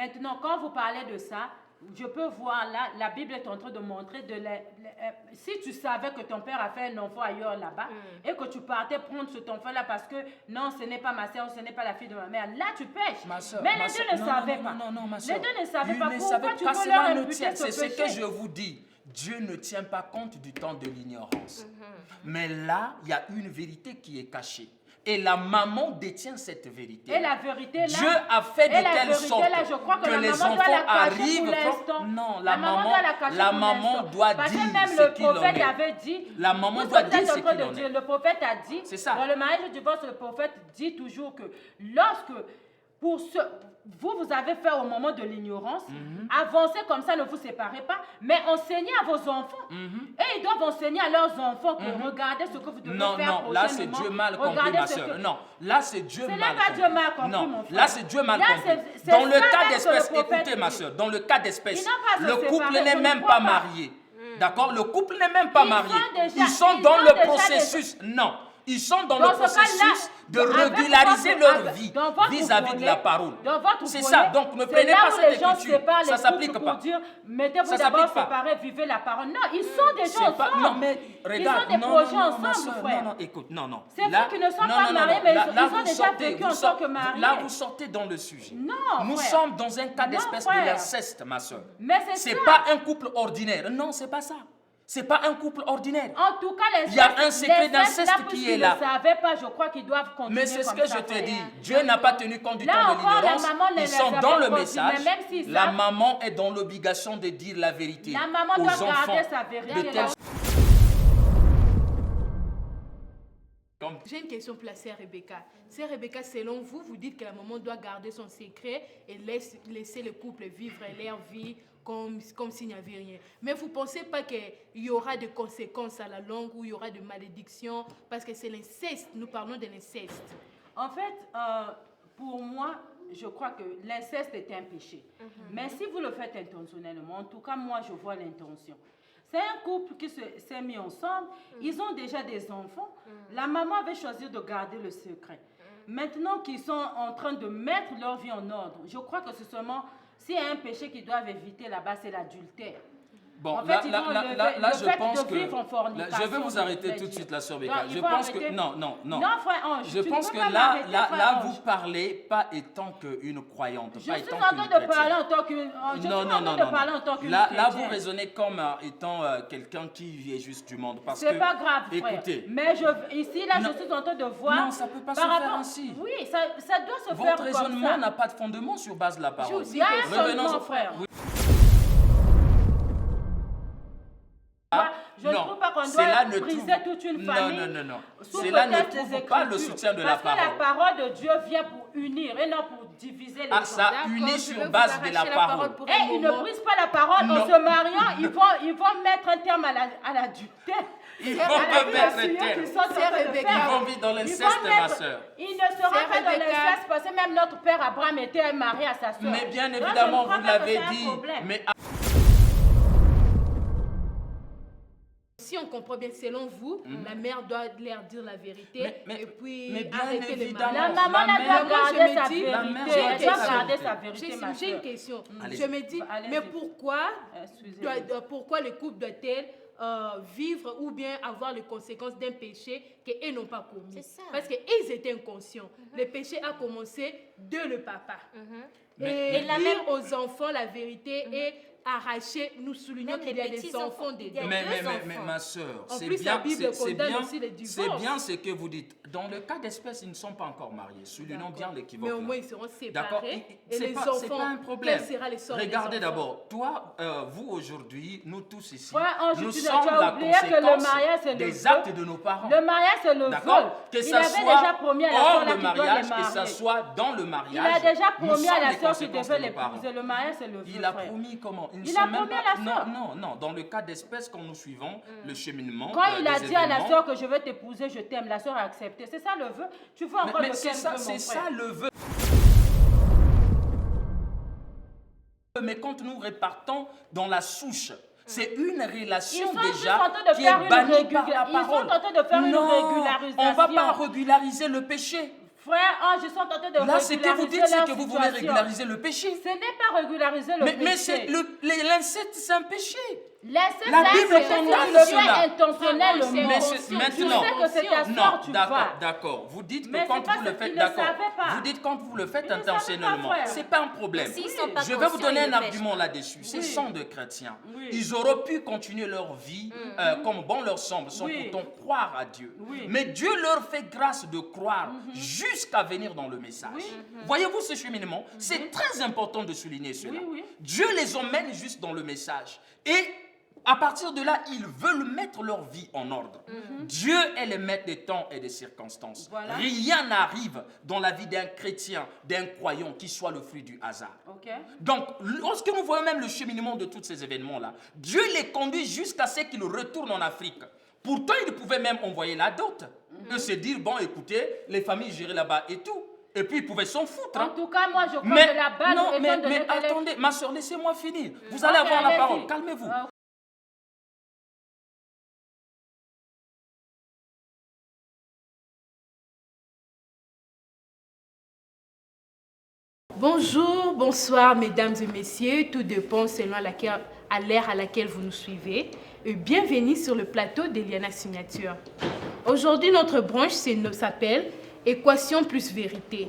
Maintenant, quand vous parlez de ça, je peux voir là, la Bible est en train de montrer si tu savais que ton père a fait un enfant ailleurs là-bas et que tu partais prendre cet enfant-là parce que non, ce n'est pas ma soeur, ce n'est pas la fille de ma mère, là tu pêches. Mais les deux ne savaient pas. Les deux ne savaient pas. Pourquoi tu peux leur imputer ce péché? C'est ce que je vous dis. Dieu ne tient pas compte du temps de l'ignorance. Mais là, il y a une vérité qui est cachée. Et la maman détient cette vérité. Et la vérité là, Dieu a fait de telle sorte là, je crois que les enfants arrivent. Non, la maman doit dire ce qu'il en est. Le prophète avait dit. La maman doit dire ce qu'il en est. Le prophète a dit. C'est ça. Dans le mariage du divorce, le prophète dit toujours que lorsque vous avez fait au moment de l'ignorance, avancez comme ça, ne vous séparez pas, mais enseignez à vos enfants. Et ils doivent enseigner à leurs enfants que regardez ce que vous devez faire prochainement. Non, là c'est Dieu mal compris, ma soeur. Non, là c'est Dieu mal compris. Ce n'est pas Dieu mal compris, mon frère. Là c'est Dieu mal compris. Dans le cas d'espèce, écoutez ma soeur, dans le cas d'espèce, le couple n'est même pas marié. D'accord? Le couple n'est même pas marié. Ils sont dans le processus. Non. Ils sont dans le processus de régulariser leur vie vis-à-vis de la parole. C'est ça. Donc ne prenez pas cette écriture. Ça ne s'applique pas. Mettez-vous d'abord séparés, vivez la parole. Non, ils sont déjà ensemble. Non, mais regarde. Ils ont des projets ensemble, frère. Non, écoute, non. C'est vrai qu'ils ne sont pas mariés, mais ils ont déjà vécu en tant que mariés. Là, vous sortez dans le sujet. Non, nous sommes dans un cas d'espèce de l'inceste, ma soeur. Mais c'est pas un couple ordinaire. Non, c'est pas ça. C'est pas un couple ordinaire. En tout cas, il y a un secret d'inceste qui est là. Ils ne savaient pas, je crois qu'ils doivent continuer. Mais c'est ce que je te dis. Dieu n'a pas tenu compte du temps de l'ignorance. Ils sont dans le message. La maman est dans l'obligation de dire la vérité. La maman doit garder sa vérité. J'ai une question pour la sœur Rebecca. Sœur Rebecca, selon vous, vous dites que la maman doit garder son secret et laisser le couple vivre leur vie comme s'il n'y avait rien. Mais vous ne pensez pas qu'il y aura des conséquences à la longue ou il y aura des malédictions parce que c'est l'inceste, nous parlons de l'inceste. En fait, pour moi, je crois que l'inceste est un péché. Mais si vous le faites intentionnellement, en tout cas, moi, je vois l'intention. C'est un couple qui s'est mis ensemble, ils ont déjà des enfants. La maman avait choisi de garder le secret. Maintenant qu'ils sont en train de mettre leur vie en ordre, je crois que c'est seulement... S'il y a un péché qu'ils doivent éviter là-bas, c'est l'adultère. Bon, en fait, là, je pense que... Je vais vous arrêter tout de suite, la sœur Becca. Je pense que... Non. Non, frère, je pense que là, vous parlez pas étant qu'une croyante. Je suis en train de parler en tant qu'une... Non. Là, vous raisonnez comme étant quelqu'un qui vient juste du monde. C'est pas grave, frère. Écoutez. Mais ici, là, je suis en train de voir... Non, ça ne peut pas se faire ainsi. Oui, ça doit se faire comme ça. Votre raisonnement n'a pas de fondement sur base de la parole. Revenons, frère. Je ne trouve pas qu'on doit briser toute une famille. Non. Cela ne trouve pas le soutien de la parole. Parce que la parole de Dieu vient pour unir et non pour diviser les gens. Ça unit sur base de la parole. Et ils ne brisent pas la parole en se mariant. Ils vont mettre un terme à l'adultère. Ils vont mettre un terme. Ils vont vivre dans l'inceste, ma soeur. Ils ne seront pas dans l'inceste parce que même notre père Abraham était marié à sa soeur. Mais bien évidemment, vous l'avez dit. Mais si on comprend bien, selon vous, la mère doit leur dire la vérité et puis arrêter les mariages. La maman doit garder sa vérité. Elle doit garder sa vérité, ma soeur. J'ai une question. Je me dis, mais pourquoi le couple doit-elle vivre ou bien avoir les conséquences d'un péché qu'ils n'ont pas commis? Parce qu'ils étaient inconscients. Le péché a commencé de le papa. Et dire aux enfants la vérité et arracher, nous soulignons qu'il y a des enfants des deux. Mais ma soeur, c'est bien ce que vous dites. Dans le cas d'espèce, ils ne sont pas encore mariés. Soulignons bien l'équivoque. Mais au moins, ils seront séparés. D'accord. Et c'est pas un problème. Quel sera les sorts Regardez d'abord, toi, vous aujourd'hui, nous tous ici, nous tu sommes as la oublié que le conséquence mariage, c'est des actes de nos parents. Le mariage, c'est le vol. Que Il avait déjà promis à la hors soeur le qui doit mariage, les que ça marier. soit dans le mariage. Il a déjà promis à la soeur qui conséquences devait de nos parents. l'épouser. Le mariage, c'est le vol. Il a promis comment? Il a promis à la soeur. Non. Dans le cas d'espèce, quand nous suivons le cheminement. Quand il a dit à la soeur que je veux t'épouser, je t'aime, la soeur a accepté. C'est ça le vœu. Tu veux encore lequel vœu, mon frère? C'est ça le vœu. Mais quand nous repartons dans la souche, c'est une relation déjà qui est bannie par la parole. Ils sont en train de faire une régularisation. On ne va pas régulariser le péché. Frère, je suis en train de là, ce que vous dites, c'est que vous voulez situation. régulariser le péché. Ce n'est pas régulariser le péché. Mais l'inceste, c'est un péché. L'inceste, La Bible condamne cela. Intentionnellement. Maintenant, tu sais que c'est ta soeur, tu vas. d'accord. Vous dites que Mais quand c'est vous le parce faites, qu'ils ne d'accord. savaient pas. Vous dites quand vous le faites Ils ne savaient intentionnellement. pas, frère. C'est pas un problème. S'ils sont pas Je vais vous conscients, donner ils un ne pêchent argument pas. là-dessus. Ces sont de chrétiens. Oui. Ils auraient pu continuer leur vie comme bon leur semble, sans Oui. pourtant croire à Dieu. Oui. Mais Dieu leur fait grâce de croire jusqu'à venir dans le message. Voyez-vous ce cheminement? C'est très important de souligner cela. Oui, oui. Dieu les emmène juste dans le message. Et à partir de là, ils veulent mettre leur vie en ordre. Dieu est le maître des temps et des circonstances. Voilà. Rien n'arrive dans la vie d'un chrétien, d'un croyant qui soit le fruit du hasard. Ok. Donc, lorsque nous voyons même le cheminement de tous ces événements-là, Dieu les conduit jusqu'à ce qu'ils retournent en Afrique. Pourtant, il pouvait même envoyer la dot. Et se dire, bon, écoutez, les familles gérées là-bas et tout. Et puis, ils pouvaient s'en foutre. En tout cas, moi, je crois Mais, que la base... non, étant donné mais qu'elle est- attendez, ma soeur, laissez-moi finir. Vous allez Ok, avoir la allez-y. parole. Calmez-vous. Bonjour, bonsoir mesdames et messieurs, tout dépend selon à l'ère à laquelle vous nous suivez. Et bienvenue sur le plateau d'Eliana Signature. Aujourd'hui, notre branche s'appelle Équation plus vérité.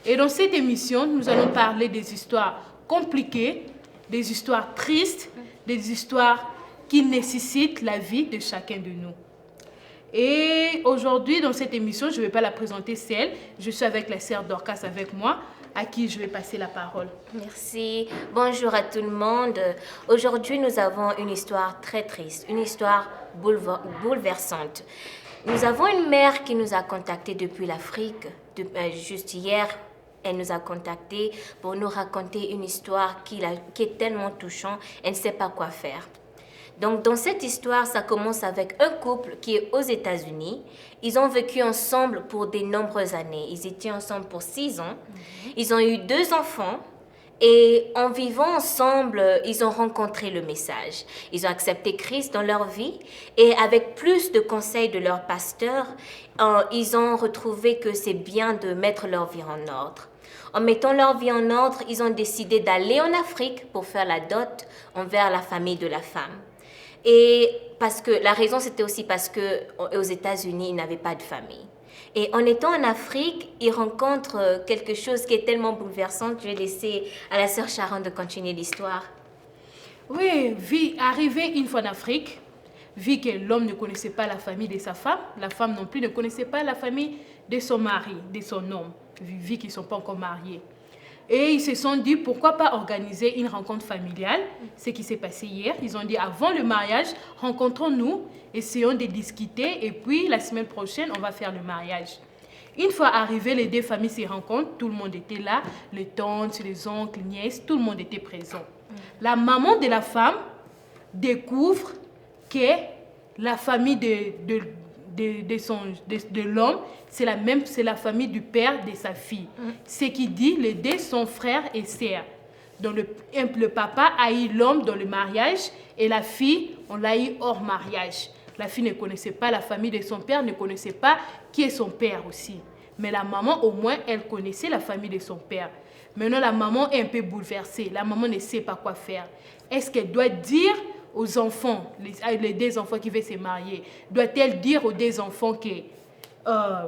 Et dans cette émission, nous allons parler des histoires compliquées, des histoires tristes, des histoires qui nécessitent la vie de chacun de nous. Et aujourd'hui, dans cette émission, je ne vais pas la présenter seule. Je suis avec la sœur Dorcas avec moi, à qui je vais passer la parole. Merci. Bonjour à tout le monde. Aujourd'hui, nous avons une histoire très triste, une histoire bouleversante. Nous avons une mère qui nous a contactés depuis l'Afrique. Juste hier, elle nous a contactés pour nous raconter une histoire qui est tellement touchante. Elle ne sait pas quoi faire. Donc, dans cette histoire, ça commence avec un couple qui est aux États-Unis. Ils ont vécu ensemble pour de nombreuses années. Ils étaient ensemble pour 6 ans. Ils ont eu 2 enfants. Et en vivant ensemble, ils ont rencontré le message. Ils ont accepté Christ dans leur vie. Et avec plus de conseils de leur pasteur, ils ont retrouvé que c'est bien de mettre leur vie en ordre. En mettant leur vie en ordre, ils ont décidé d'aller en Afrique pour faire la dot envers la famille de la femme. Et parce que la raison, c'était aussi parce qu'aux États-Unis, ils n'avaient pas de famille. Et en étant en Afrique, ils rencontrent quelque chose qui est tellement bouleversant. Je vais laisser à la sœur Sharon de continuer l'histoire. Oui, arrivée une fois en Afrique, vu que l'homme ne connaissait pas la famille de sa femme, la femme non plus ne connaissait pas la famille de son mari, de son homme, vu qu'ils ne sont pas encore mariés. Et ils se sont dit, pourquoi pas organiser une rencontre familiale, ce qui s'est passé hier. Ils ont dit, avant le mariage, rencontrons-nous, essayons de discuter, et puis la semaine prochaine, on va faire le mariage. Une fois arrivés, les 2 familles se rencontrent, tout le monde était là, les tantes, les oncles, les nièces, tout le monde était présent. La maman de la femme découvre que la famille de l'homme, c'est la famille du père de sa fille. Ce qui dit, les 2 sont frères et sœurs. Donc le papa a eu l'homme dans le mariage et la fille, on l'a eu hors mariage. La fille ne connaissait pas la famille de son père, ne connaissait pas qui est son père aussi. Mais la maman, au moins, elle connaissait la famille de son père. Maintenant, la maman est un peu bouleversée. La maman ne sait pas quoi faire. Est-ce qu'elle doit dire aux enfants, les 2 enfants qui veulent se marier, doit-elle dire aux 2 enfants que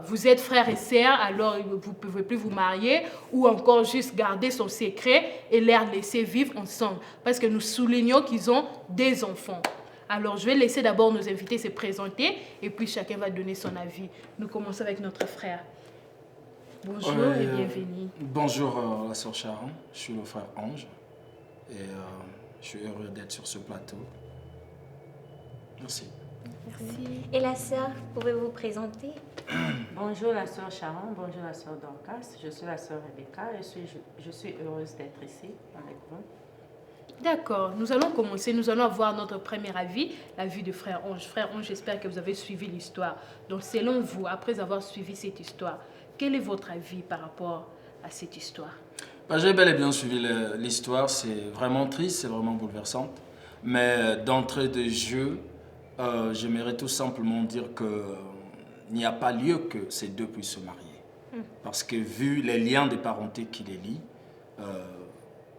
vous êtes frères et sœurs, alors vous ne pouvez plus vous marier, ou encore juste garder son secret et les laisser vivre ensemble? Parce que nous soulignons qu'ils ont 2 enfants. Alors, je vais laisser d'abord nos invités se présenter et puis chacun va donner son avis. Nous commençons avec notre frère. Bonjour et bienvenue. Bonjour la sœur Sharon, je suis le frère Ange et je suis heureux d'être sur ce plateau. Merci. Merci. Et la sœur, pouvez-vous vous présenter? Bonjour la sœur Sharon, bonjour la sœur Dorcas, je suis la sœur Rebecca et je suis heureuse d'être ici avec vous. D'accord, nous allons commencer, nous allons avoir notre premier avis, l'avis de frère Ange. Frère Ange, j'espère que vous avez suivi l'histoire. Donc selon vous, après avoir suivi cette histoire, quel est votre avis par rapport à cette histoire? J'ai bel et bien suivi l'histoire, c'est vraiment triste, c'est vraiment bouleversant. Mais d'entrée de jeu, j'aimerais tout simplement dire qu'il n'y a pas lieu que ces 2 puissent se marier. Parce que vu les liens de parenté qui les lient,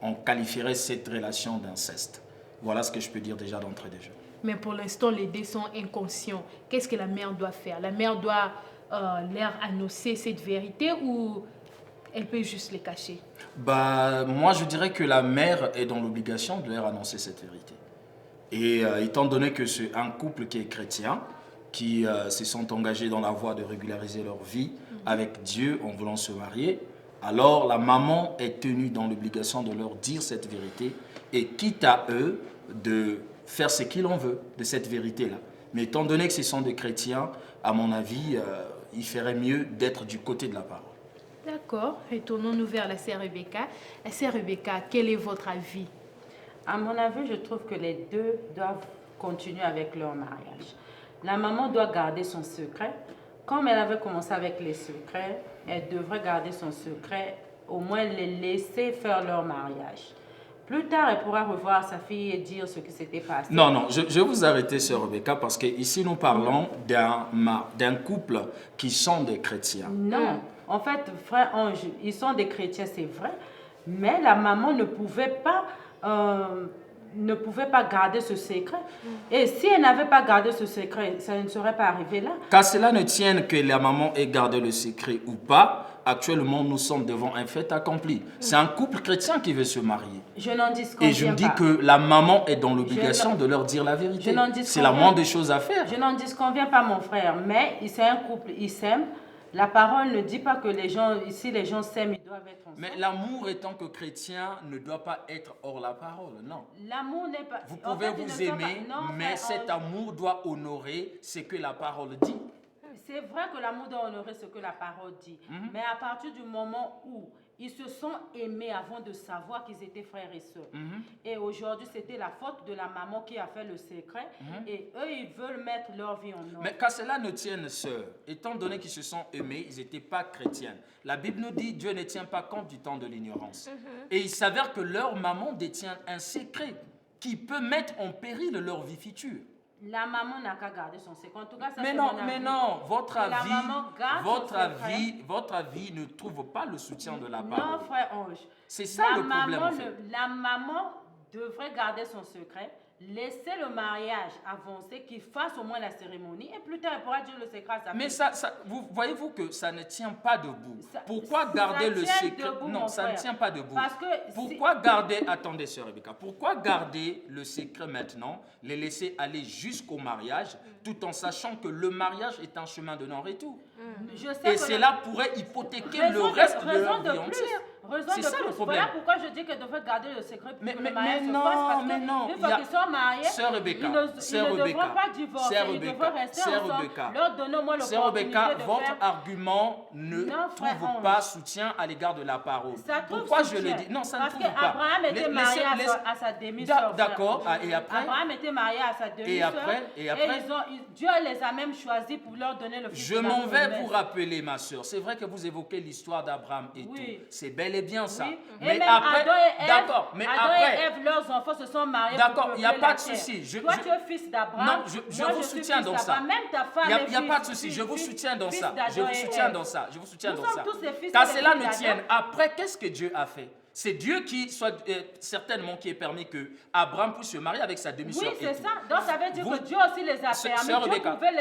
on qualifierait cette relation d'inceste. Voilà ce que je peux dire déjà d'entrée de jeu. Mais pour l'instant, les deux sont inconscients. Qu'est-ce que la mère doit faire? La mère doit leur annoncer cette vérité ou elle peut juste les cacher? Moi, je dirais que la mère est dans l'obligation de leur annoncer cette vérité. Et étant donné que c'est un couple qui est chrétien, qui se sont engagés dans la voie de régulariser leur vie avec Dieu en voulant se marier, alors la maman est tenue dans l'obligation de leur dire cette vérité et quitte à eux de faire ce qu'il en veut de cette vérité-là. Mais étant donné que ce sont des chrétiens, à mon avis, il ferait mieux d'être du côté de la parole. D'accord. Retournons-nous vers la sœur Rebecca. La sœur Rebecca, quel est votre avis? À mon avis, je trouve que les deux doivent continuer avec leur mariage. La maman doit garder son secret. Comme elle avait commencé avec les secrets, elle devrait garder son secret, au moins les laisser faire leur mariage. Plus tard, elle pourra revoir sa fille et dire ce qui s'était passé. Non, je vais vous arrêter, sœur Rebecca, parce qu'ici, nous parlons d'un couple qui sont des chrétiens. Non, en fait, frère Ange, ils sont des chrétiens, c'est vrai, mais la maman ne pouvait pas garder ce secret. Et si elle n'avait pas gardé ce secret, ça ne serait pas arrivé là. Qu'à cela ne tienne que la maman ait gardé le secret ou pas, actuellement, nous sommes devant un fait accompli. C'est un couple chrétien qui veut se marier. Je n'en disconviens pas. Et je me dis que la maman est dans l'obligation de leur dire la vérité. C'est la moindre des choses à faire. Je n'en disconviens pas, mon frère, mais c'est un couple, ils s'aiment. La parole ne dit pas que les gens s'aiment, ils doivent être ensemble. Mais l'amour, étant que chrétien, ne doit pas être hors la parole, non. L'amour n'est pas... Vous pouvez vous aimer, mais cet amour doit honorer ce que la parole dit. C'est vrai que l'amour doit honorer ce que la parole dit. Mais à partir du moment où ils se sont aimés avant de savoir qu'ils étaient frères et sœurs. Et aujourd'hui, c'était la faute de la maman qui a fait le secret. Et eux, ils veulent mettre leur vie en ordre. Mais qu'à cela ne tienne, sœur, étant donné qu'ils se sont aimés, ils n'étaient pas chrétiens. La Bible nous dit Dieu ne tient pas compte du temps de l'ignorance. Et il s'avère que leur maman détient un secret qui peut mettre en péril leur vie future. La maman n'a qu'à garder son secret. En tout cas, ça mais non, votre avis ne trouve pas le soutien de la parole. Non, frère Ange. C'est ça le problème. La maman devrait garder son secret, laisser le mariage avancer, qu'il fasse au moins la cérémonie, et plus tard, elle pourra dire le secret à sa fille. Mais voyez-vous que ça ne tient pas debout. Pourquoi garder le secret? Non, ça ne tient pas debout. Parce que pourquoi garder, attendez, sœur Rebecca, pourquoi garder le secret maintenant, les laisser aller jusqu'au mariage, tout en sachant que le mariage est un chemin de non-retour? Et cela pourrait hypothéquer le reste de leur vie entière. C'est ça le problème. Voilà pourquoi je dis qu'elle devrait garder le secret pour que le mariage se fasse. Mais non. Une fois qu'ils sont mariés, Sœur Rebecca, ils ne devront pas divorcer. Ils devront rester ensemble. Leur donner au moins l'opportunité de faire... votre argument ne trouve pas soutien à l'égard de la parole. Pourquoi je le dis? Non, ça ne trouve pas. Parce qu'Abraham était marié à sa demi-sœur. D'accord, et après? Abraham était marié à sa demi-sœur. Et après? Dieu les a même choisis pour leur donner le fils. Je m'en vais vous rappeler, ma sœur. C'est vrai que vous évoquez l'histoire d'Abraham et tout. C'est bel et bien ça. Mais après, d'accord, mais après, et Ève, leurs enfants se sont mariés. D'accord, il n'y a pas de souci. Toi, tu es fils d'Abraham. Non, je vous soutiens dans ça. Même ta femme il n'y a pas de souci, je vous soutiens dans ça. Je vous soutiens dans ça. Qu'à cela ne tienne. Après, qu'est-ce que Dieu a fait? C'est Dieu qui, certainement, qui a permis que Abraham puisse se marier avec sa demi-sœur. Oui, c'est ça. Donc, ça veut dire que Dieu aussi les a permis. Dieu pouvait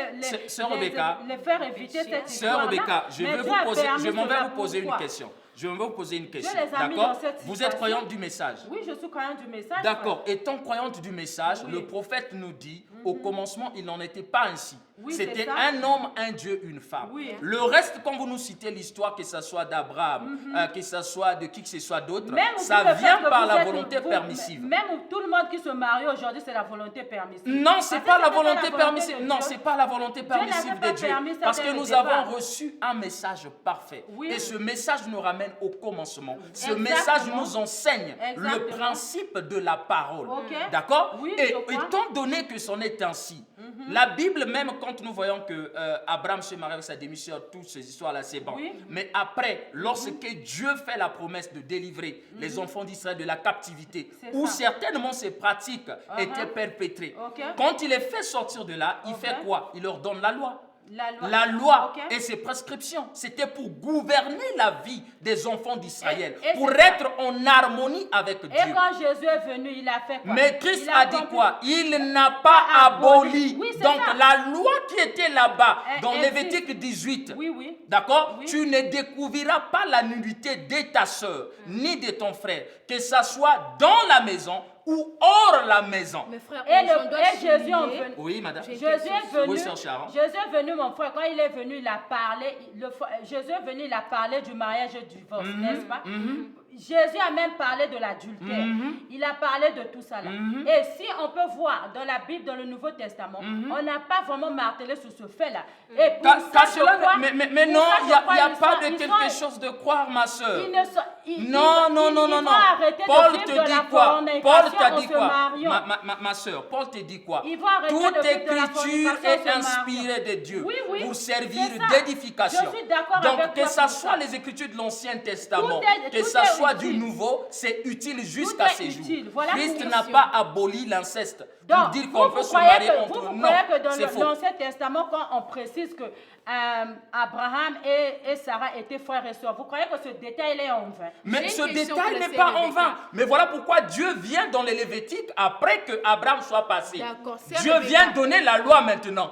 les faire éviter cette histoire. Sœur Rebecca, je m'en vais vous poser une question. Je vais vous poser une question. D'accord? Vous êtes croyante du message? Oui, je suis croyante du message. D'accord. Étant croyante du message, le prophète nous dit, au commencement, il n'en était pas ainsi. C'était un homme, un Dieu, une femme. Le reste, quand vous nous citez l'histoire, que ce soit d'Abraham, que ce soit de qui que ce soit d'autre, ça vient par la volonté permissive. Même tout le monde qui se marie aujourd'hui, c'est la volonté permissive. Non, c'est pas la volonté permissive. Non, c'est pas la volonté permissive de Dieu. Parce que nous avons reçu un message parfait. Et ce message nous ramène au commencement. Ce message nous enseigne le principe de la parole. D'accord? Et étant donné que c'en est ainsi, la Bible, même quand nous voyons que Abraham se marie avec sa demi-sœur, toutes ces histoires-là, c'est bon. Mais après, lorsque Dieu fait la promesse de délivrer les enfants d'Israël de la captivité, où certainement ces pratiques étaient perpétrées, quand il les fait sortir de là, il fait quoi? Il leur donne la loi. La loi Okay. et ses prescriptions, c'était pour gouverner la vie des enfants d'Israël, Et pour c'est ça. être en harmonie avec Dieu. Et quand Jésus est venu, il a fait quoi? Mais Christ Il a dit accompli- quoi? Il n'a pas aboli. Oui, c'est Donc ça. la loi qui était là-bas, dans Elle Lévitique 18, Oui. d'accord? Oui. Tu ne découvriras pas la nudité de ta soeur, ni de ton frère, que ça soit dans la maison ou hors la maison. Mes frères, Et, on doit Jésus est souligner- venu. Oui, madame. J'ai- Jésus est venu. Oui, sœur Sharon. Jésus est venu, mon frère. Quand il est venu, il a parlé. Jésus est venu, il a parlé du mariage et du divorce, n'est-ce pas? Jésus a même parlé de l'adultère. Il a parlé de tout ça là. Et si on peut voir dans la Bible, dans le Nouveau Testament, on n'a pas vraiment martelé sur ce fait-là. Et pour ça, je crois- mais pour non, ça, il je n'y a, crois y a ils pas sont- de ils quelque sont- chose de croire, ma soeur. Ils ne sont- ils- Non, ils- non, ils- non, ils non, vont non. arrêter de Paul vivre te de la dit quoi? fornication Paul t'a en dit se quoi? mariant. Ma soeur, Paul te dit quoi? Ils vont arrêter de Toute vivre de la écriture fornication est en se inspirée de Dieu Oui, pour servir c'est ça. d'édification. Je suis d'accord Donc, avec que toi ce pour soit ça. les écritures de l'Ancien Testament, que tout ce est soit utile. du Nouveau, c'est utile jusqu'à est ces jours. utile. Voilà Christ pour n'a nous. pas aboli l'inceste. Pour Donc, dire vous, qu'on vous peut se croyez marier que, entre vous non, croyez que dans c'est faux. l'Ancien Testament, quand on précise que Abraham et Sarah étaient frères et sœurs, vous croyez que ce détail est en vain? Mais J'ai ce une question détail pour la n'est sœur pas en Rebecca. vain. Mais voilà pourquoi Dieu vient dans les Lévitiques après que Abraham soit passé. D'accord, sœur Dieu Rebecca. vient donner la loi maintenant.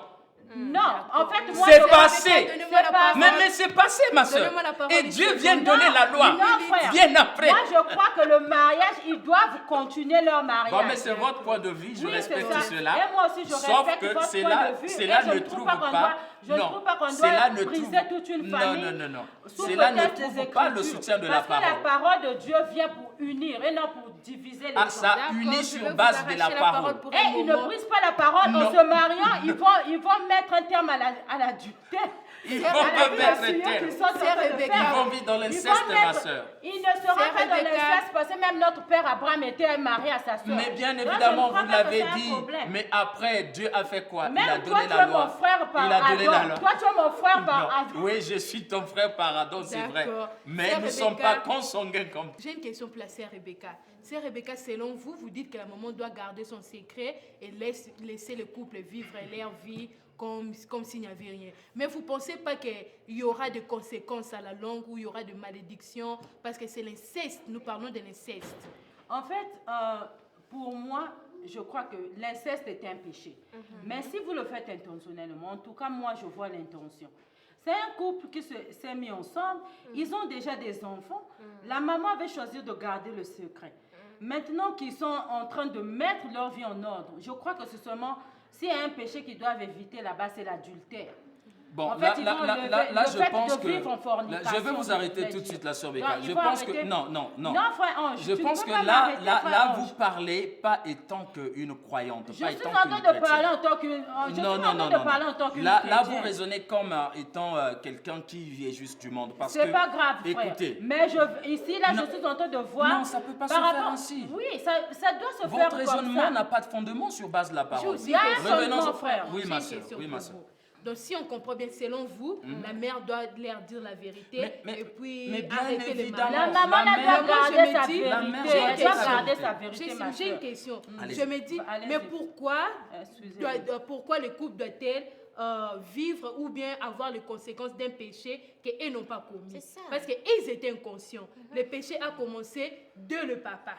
Non, en fait, moi, C'est je- passé. Donnez-moi la C'est parole. Mais c'est passé, ma soeur. Donnez-moi la parole, Et il Dieu faut vient donner. donner la loi. Non, frère. Bien après. Moi, je crois que le mariage, ils doivent continuer leur mariage. Bon, mais c'est votre point de vue, je Oui, respecte c'est ça. cela. Et moi aussi, je Sauf respecte que votre cela, point de vue. cela Et je ne trouve trouve pas qu'on pas. doit- je ne non, trouve pas qu'on doit cela ne briser trouve toute une non, famille. non. Sous Cela ne prétexte des trouve pas le Écritures. soutien de la Parce que la parole. parole de Dieu vient pour unir et non pour diviser les Ah, gens. ça D'accord, unit je sur vais vous base de la arracher parole. pour Et un ils ne moment. brisent pas la parole Non. en se mariant, ils vont mettre un terme à l'adultère. Ils À vont la pas mettre violation terme. qu'ils sont en train de Rebecca. faire. Ils vont vivre dans Ils l'inceste, vont ma mettre- soeur. Il ne sera Sœur pas dans Rebecca. l'inceste parce que même notre père Abraham était marié à sa soeur. Mais bien Donc, je évidemment, ne crois vous pas que l'avez c'est un dit. problème. Mais après, Dieu a fait quoi? Il a Même toi, donné tu la es mon loi. frère par Il a donné la Adam. loi. Toi, tu es mon frère par Non. Adam. Oui, je suis ton frère par Adam, c'est vrai. D'accord. Mais Sœur nous ne sommes pas Rebecca. consanguins comme J'ai une question pour la sœur Rebecca. Sœur Rebecca, selon vous, vous dites que la maman doit garder son secret et laisser le couple vivre leur vie comme s'il n'y avait rien. Mais vous ne pensez pas qu'il y aura des conséquences à la longue ou il y aura des malédictions parce que c'est l'inceste, nous parlons de l'inceste. En fait, pour moi, je crois que l'inceste est un péché. Mais si vous le faites intentionnellement, en tout cas, moi, je vois l'intention. C'est un couple qui s'est mis ensemble. Ils ont déjà des enfants. La maman avait choisi de garder le secret. Maintenant qu'ils sont en train de mettre leur vie en ordre, je crois que c'est seulement, s'il y a un péché qu'ils doivent éviter là-bas, c'est l'adultère. Bon, En fait, là, ils là, vont là, lever- là, là, le je fait pense de que... vivre en là, fornication, je vais vous je arrêter vais tout de dire. suite, la sœur Donc, Becca. il Je faut pense que... arrêter. Non. Non, frère Ange, Je tu ne pense peux que pas là, m'arrêter, frère là, Ange. vous parlez pas étant qu'une croyante, Je pas suis étant en train qu'une de parler chrétienne. en tant qu'une... Je suis en train de parler en tant qu'une Là, vous chrétienne. raisonnez comme étant quelqu'un qui vit juste du monde. Parce C'est que, pas grave, frère. écoutez, Mais ici, là, Non. je suis en train de voir... Non, ça peut pas par se faire rapport- ainsi. Oui, ça doit se faire votre comme raisonnement ça. n'a pas de fondement sur base de la J'ai parole. aussi Il y a un une question. Revenons fondement, au- frère. Oui, J'ai ma une soeur. question Oui, pour ma vous. soeur. Donc, si on comprend bien, selon vous, la mère doit leur dire la vérité Mais- et puis mais bien arrêter les évidemment. La mariages. maman, La elle doit mère- garder Moi, je sa me dis- la vérité. mère J'ai une Elle doit question. garder sa vérité, ma J'ai une soeur. question. Allez-y. Je me dis, Allez-y. mais pourquoi, Excusez-moi. pourquoi le couple doit-elle vivre ou bien avoir les conséquences d'un péché qu'ils n'ont pas commis? C'est ça. Parce qu'ils étaient inconscients. Le péché a commencé de le papa.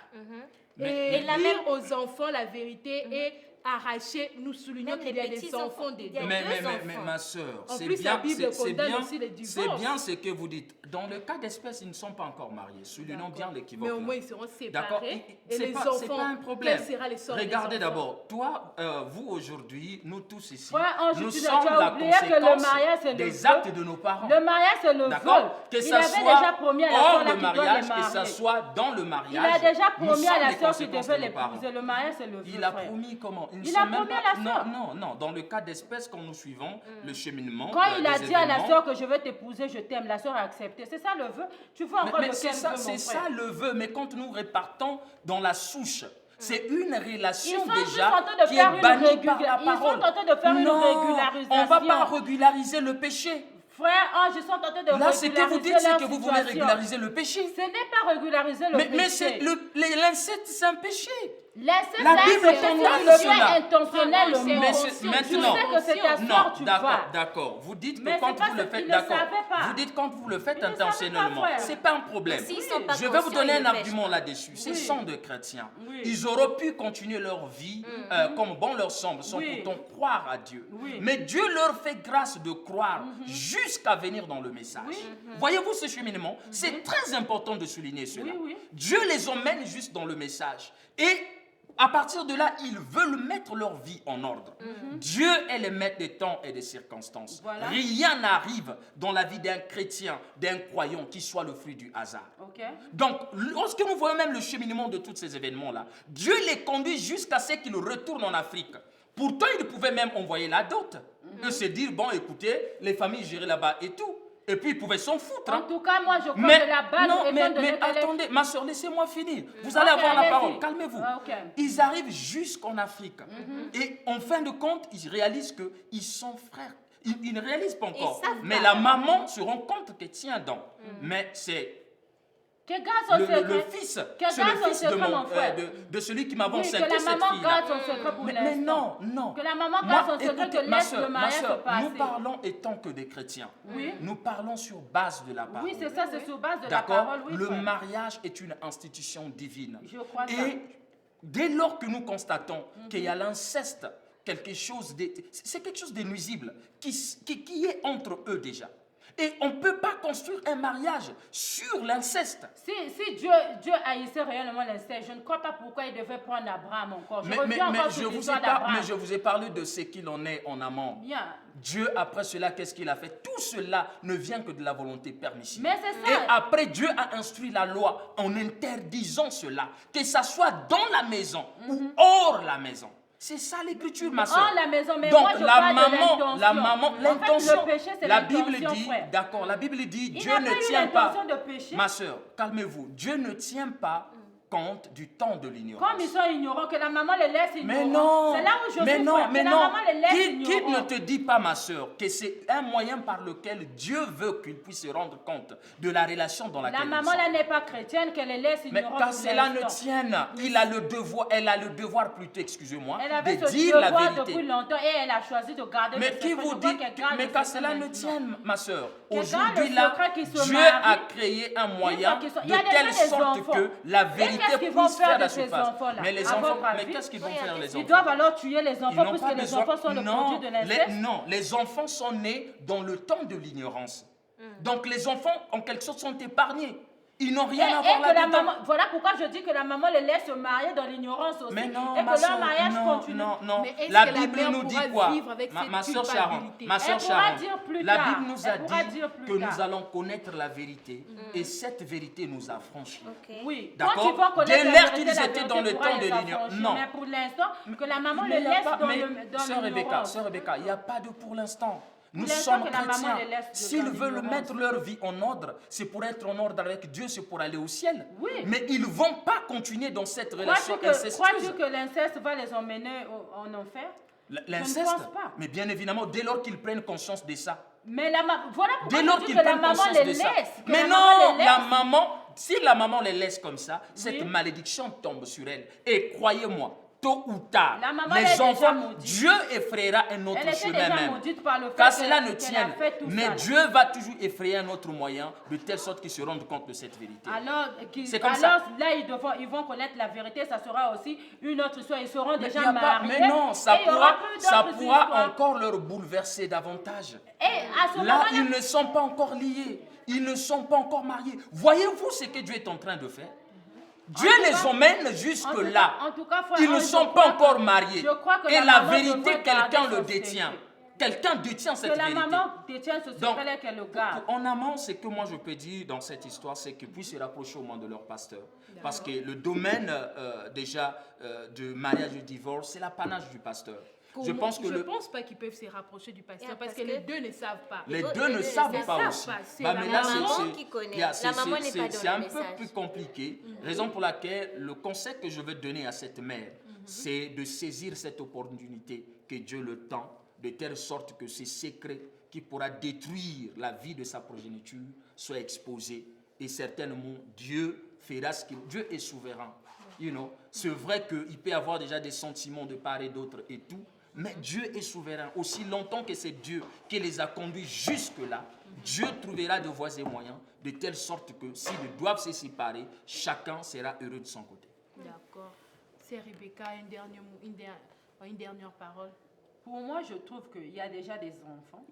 Mais- Et la dire même- aux enfants la vérité et arracher, nous soulignons Même qu'il les y a des petits enfants enfants, il y a dedans. Mais, deux mais, enfants. ma soeur, En c'est plus, la bien, Bible c'est condamne bien, aussi les c'est divorces. bien ce que vous dites. Dans le cas d'espèce, ils ne sont pas encore mariés. Soulignons bien l'équivoque. Mais au là. moins, ils seront D'accord. séparés. Et C'est les pas, c'est enfants, pas un problème. quel sera le sort des Regardez enfants? d'abord, toi, vous aujourd'hui, nous tous ici, Frère Ange, nous tu sommes as la oublié que le conséquence mariage, c'est le des vœu. actes de nos parents. Le mariage, c'est le vœu. D'accord. Que Il ça avait soit déjà promis à la hors soeur là le qui doit mariage, les que ça marier. soit dans le Il mariage. a déjà nous promis à sommes la les soeur qui conséquences devait de nos parents. l'épouser. Le mariage, c'est le vœu, Il a frère. promis comment? Ils ne Il sont a même promis pas- à la sœur. Non. Dans le cas d'espèce, quand nous suivons le cheminement. Quand il a des dit à la événements, soeur que je veux t'épouser, je t'aime, la soeur a accepté. C'est ça le vœu. Tu vois encore Mais de c'est quel ça, vœu, c'est mon ça frère? le vœu. Mais quand nous répartons dans la souche, c'est une Ils relation sont juste déjà en train de qui faire est une bannie par la Ils sont parole. en train de faire une Non, régularisation. on ne va pas régulariser le péché. Frère Ange, ils sont en train de Là, ce que vous dites, c'est leur que vous voulez situation. régulariser le péché. Ce n'est pas régulariser le péché. Mais l'inceste, c'est un péché. La Bible condamne cela. Intentionnellement. Maintenant, je sais que c'est ta soeur, tu vois. d'accord. Vous dites que Mais quand c'est vous le parce faites, qu'ils ne d'accord. savaient pas. Vous dites quand vous le faites Ils ne savaient intentionnellement. pas, frère. C'est pas un problème. S'ils sont pas Je vais vous conscients, donner ils un le pêchent argument pas. là-dessus. Ces sont des chrétiens. Oui. Ils auraient pu continuer leur vie comme bon leur semble, sans pourtant croire à Dieu. Oui. Mais Dieu leur fait grâce de croire jusqu'à venir dans le message. Voyez-vous ce cheminement? C'est très important de souligner cela. Oui. Dieu les emmène juste dans le message. Et à partir de là, ils veulent mettre leur vie en ordre. Dieu est le maître des temps et des circonstances. Voilà. Rien n'arrive dans la vie d'un chrétien, d'un croyant qui soit le fruit du hasard. Ok. Donc, lorsque nous voyons même le cheminement de tous ces événements-là, Dieu les conduit jusqu'à ce qu'ils retournent en Afrique. Pourtant, il pouvait même envoyer la dot. Et se dire, bon, écoutez, les familles gérées là-bas et tout. Et puis, ils pouvaient s'en foutre. En tout cas, moi, je crois que la base... Non, mais étant donné qu'elle est- attendez, ma soeur, laissez-moi finir. Vous allez Ok, avoir la allez-y. parole. Calmez-vous. Ok. Ils arrivent jusqu'en Afrique. Et en fin de compte, ils réalisent qu'ils sont frères. Ils ne réalisent pas encore. Ils savent Mais pas. la maman se rend compte que tiens donc. Mais c'est Que garde son secret. le fils, Que c'est le garde son fils de, secret, mon, mon frère. de celui qui m'avait Oui, que enceinté la cette maman fille-là. garde son secret pour Mais l'instant. non. Que la maman Moi, garde son secret, écoutez, que ma laisse soeur, le mariage se passer. nous parlons étant que des chrétiens. Oui. Nous parlons sur base de la parole. Oui, c'est ça, c'est sur base de la D'accord. parole. Oui, Le frère. mariage est une institution divine. Je crois ça. Et dès lors que nous constatons qu'il y a l'inceste, c'est quelque chose de nuisible qui est entre eux déjà. Et on ne peut pas construire un mariage sur l'inceste. Si Dieu haïssait réellement l'inceste, je ne crois pas pourquoi il devait prendre Abraham encore. Je Mais reviens encore sur l'histoire d'Abraham. je vous ai parlé de ce qu'il en est en amont. Bien. Dieu, après cela, qu'est-ce qu'il a fait? Tout cela ne vient que de la volonté permissive. Mais c'est ça. Et après, Dieu a instruit la loi en interdisant cela, que ça soit dans la maison ou hors la maison. C'est ça l'écriture, ma soeur. Hors la maison, mais donc, moi, je la parle de maman, l'intention. l'intention. En fait, le péché, c'est la Bible l'intention, dit, frère. d'accord, la Bible dit, Il Dieu n'a ne pas eu tient pas. l'intention de pécher. Ma soeur, calmez-vous. Dieu ne tient pas compte du temps de l'ignorance. Comme ils sont ignorants, que la maman les laisse ignorants. Mais non, C'est là où je mais suis, non, frère, mais que non. la maman les laisse Qui ne ignorants. te dit pas, ma soeur, que c'est un moyen par lequel Dieu veut qu'il puisse se rendre compte de la relation dans laquelle La ils maman sont. là n'est pas chrétienne, qu'elle les laisse Mais ignorants. quand pour cela ne l'instant. tienne, elle a le devoir plutôt, excusez-moi, Elle avait de ce dire la devoir vérité. depuis longtemps et elle a choisi de garder Mais le qui secret. vous Je crois dit, qu'elle garde mais le quand secret cela ne maintenant. tienne, ma soeur, Que aujourd'hui dans le là, secret qui se Dieu marie, a créé un moyen qu'ils sont- il de y a déjà telle des sorte enfants. que la Et qu'est-ce vérité qu'ils vont puisse faire faire de la ces surface. enfants-là, Mais les à enfants, votre mais avis? qu'est-ce qu'ils vont faire les enfants? Ils doivent alors tuer les Ils enfants n'ont puisque pas les besoin- enfants sont le produit de l'inceste. Non, les enfants sont nés dans le temps de l'ignorance. Donc les enfants, en quelque sorte, sont épargnés. Ils n'ont rien à voir Et que la là-dedans. maman, voilà pourquoi je dis que la maman les laisse se marier dans l'ignorance aussi. Mais non, et ma que soeur, leur mariage non, continue. non. Mais est-ce La que la Bible mère nous dit pourra quoi? vivre avec cette Ma soeur Sharon, culpabilité? ma soeur Elle pourra Sharon, dire plus la tard. Bible nous a Elle pourra dit dire plus que tard. nous allons connaître la vérité et cette vérité nous affranchit. Oui, D'accord. quand ils vont connaître Dès la l'heure vérité, qu'ils la étaient vérité dans le pourra temps de les l'ignorance. affranchir. Non. Mais pour l'instant, que la maman Mais les il y a laisse pas- dans mais, le Sœur l'ignorance. Rebecca, il n'y a pas de pour l'instant. Nous l'instant sommes que la maman chrétiens. les laisse S'ils dans veulent l'ignorance. mettre leur vie en ordre, c'est pour être en ordre avec Dieu, c'est pour aller au ciel. Oui. Mais ils ne vont pas continuer dans cette relation incestueuse. Crois-tu que l'inceste va les emmener en enfer? L'inceste, Je ne pense pas. mais bien évidemment, dès lors qu'ils prennent conscience de ça. Mais voilà pourquoi Dès lors je dis qu'ils que la prennent maman conscience les de ça. laisse. que Mais la non, maman les la laisse. maman, si la maman les laisse comme ça, cette Oui. malédiction tombe sur elle. Et croyez-moi, tôt ou tard, La maman, elle est les déjà enfants, maudite. Dieu effrayera un autre Elle était chemin déjà même. maudite par le fait Car cela ne qu'elle a tienne. fait tout Mais ça, là. Dieu va toujours effrayer un autre moyen, de telle sorte qu'ils se rendent compte de cette vérité. Alors, C'est comme ça. là, ils vont connaître la vérité. Ça sera aussi une autre histoire. Ils seront Mais, déjà y a pas- mariés. mais non, ça et il y aura plus pourra d'autres histoires. encore leur bouleverser davantage. Et à ce Là, moment-là, ils ne sont pas encore liés. Ils ne sont pas encore mariés. Voyez-vous ce que Dieu est en train de faire? Dieu tout les cas- emmène jusque-là. en tout cas, frère, Ils ne je sont crois pas encore que- mariés. je crois que Et la la maman vérité, devrait quelqu'un garder le son détient. secret. Quelqu'un détient cette que la vérité. maman détient ce Donc, secret qu'elle le garde. en amont, ce que moi je peux dire dans cette histoire, c'est qu'ils puissent se rapprocher au moins de leur pasteur. Parce que le domaine déjà de mariage et de divorce, c'est l'apanage du pasteur. Je pense que je pense pas qu'ils peuvent se rapprocher du pasteur Yeah, parce parce que les que- deux ne savent pas. les Oh, deux ne les savent deux ne pas savent aussi. pas. C'est Bah, la mais là, maman c'est- qui connaît. yeah, La maman n'est pas dans c'est le un peu message. plus compliqué. Raison pour laquelle le conseil que je veux donner à cette mère, c'est de saisir cette opportunité que Dieu le tend, de telle sorte que ces secrets qui pourra détruire la vie de sa progéniture soient exposés. Et certainement, Dieu fera ce qu'il... Dieu est souverain. c'est vrai qu'il peut y avoir déjà des sentiments de part et d'autre et tout, mais Dieu est souverain. Aussi longtemps que c'est Dieu qui les a conduits jusque-là, Dieu trouvera de voies et moyens de telle sorte que s'ils doivent se séparer, chacun sera heureux de son côté. D'accord. C'est Rebecca, une dernière parole. Pour moi, je trouve qu'il y a déjà des enfants.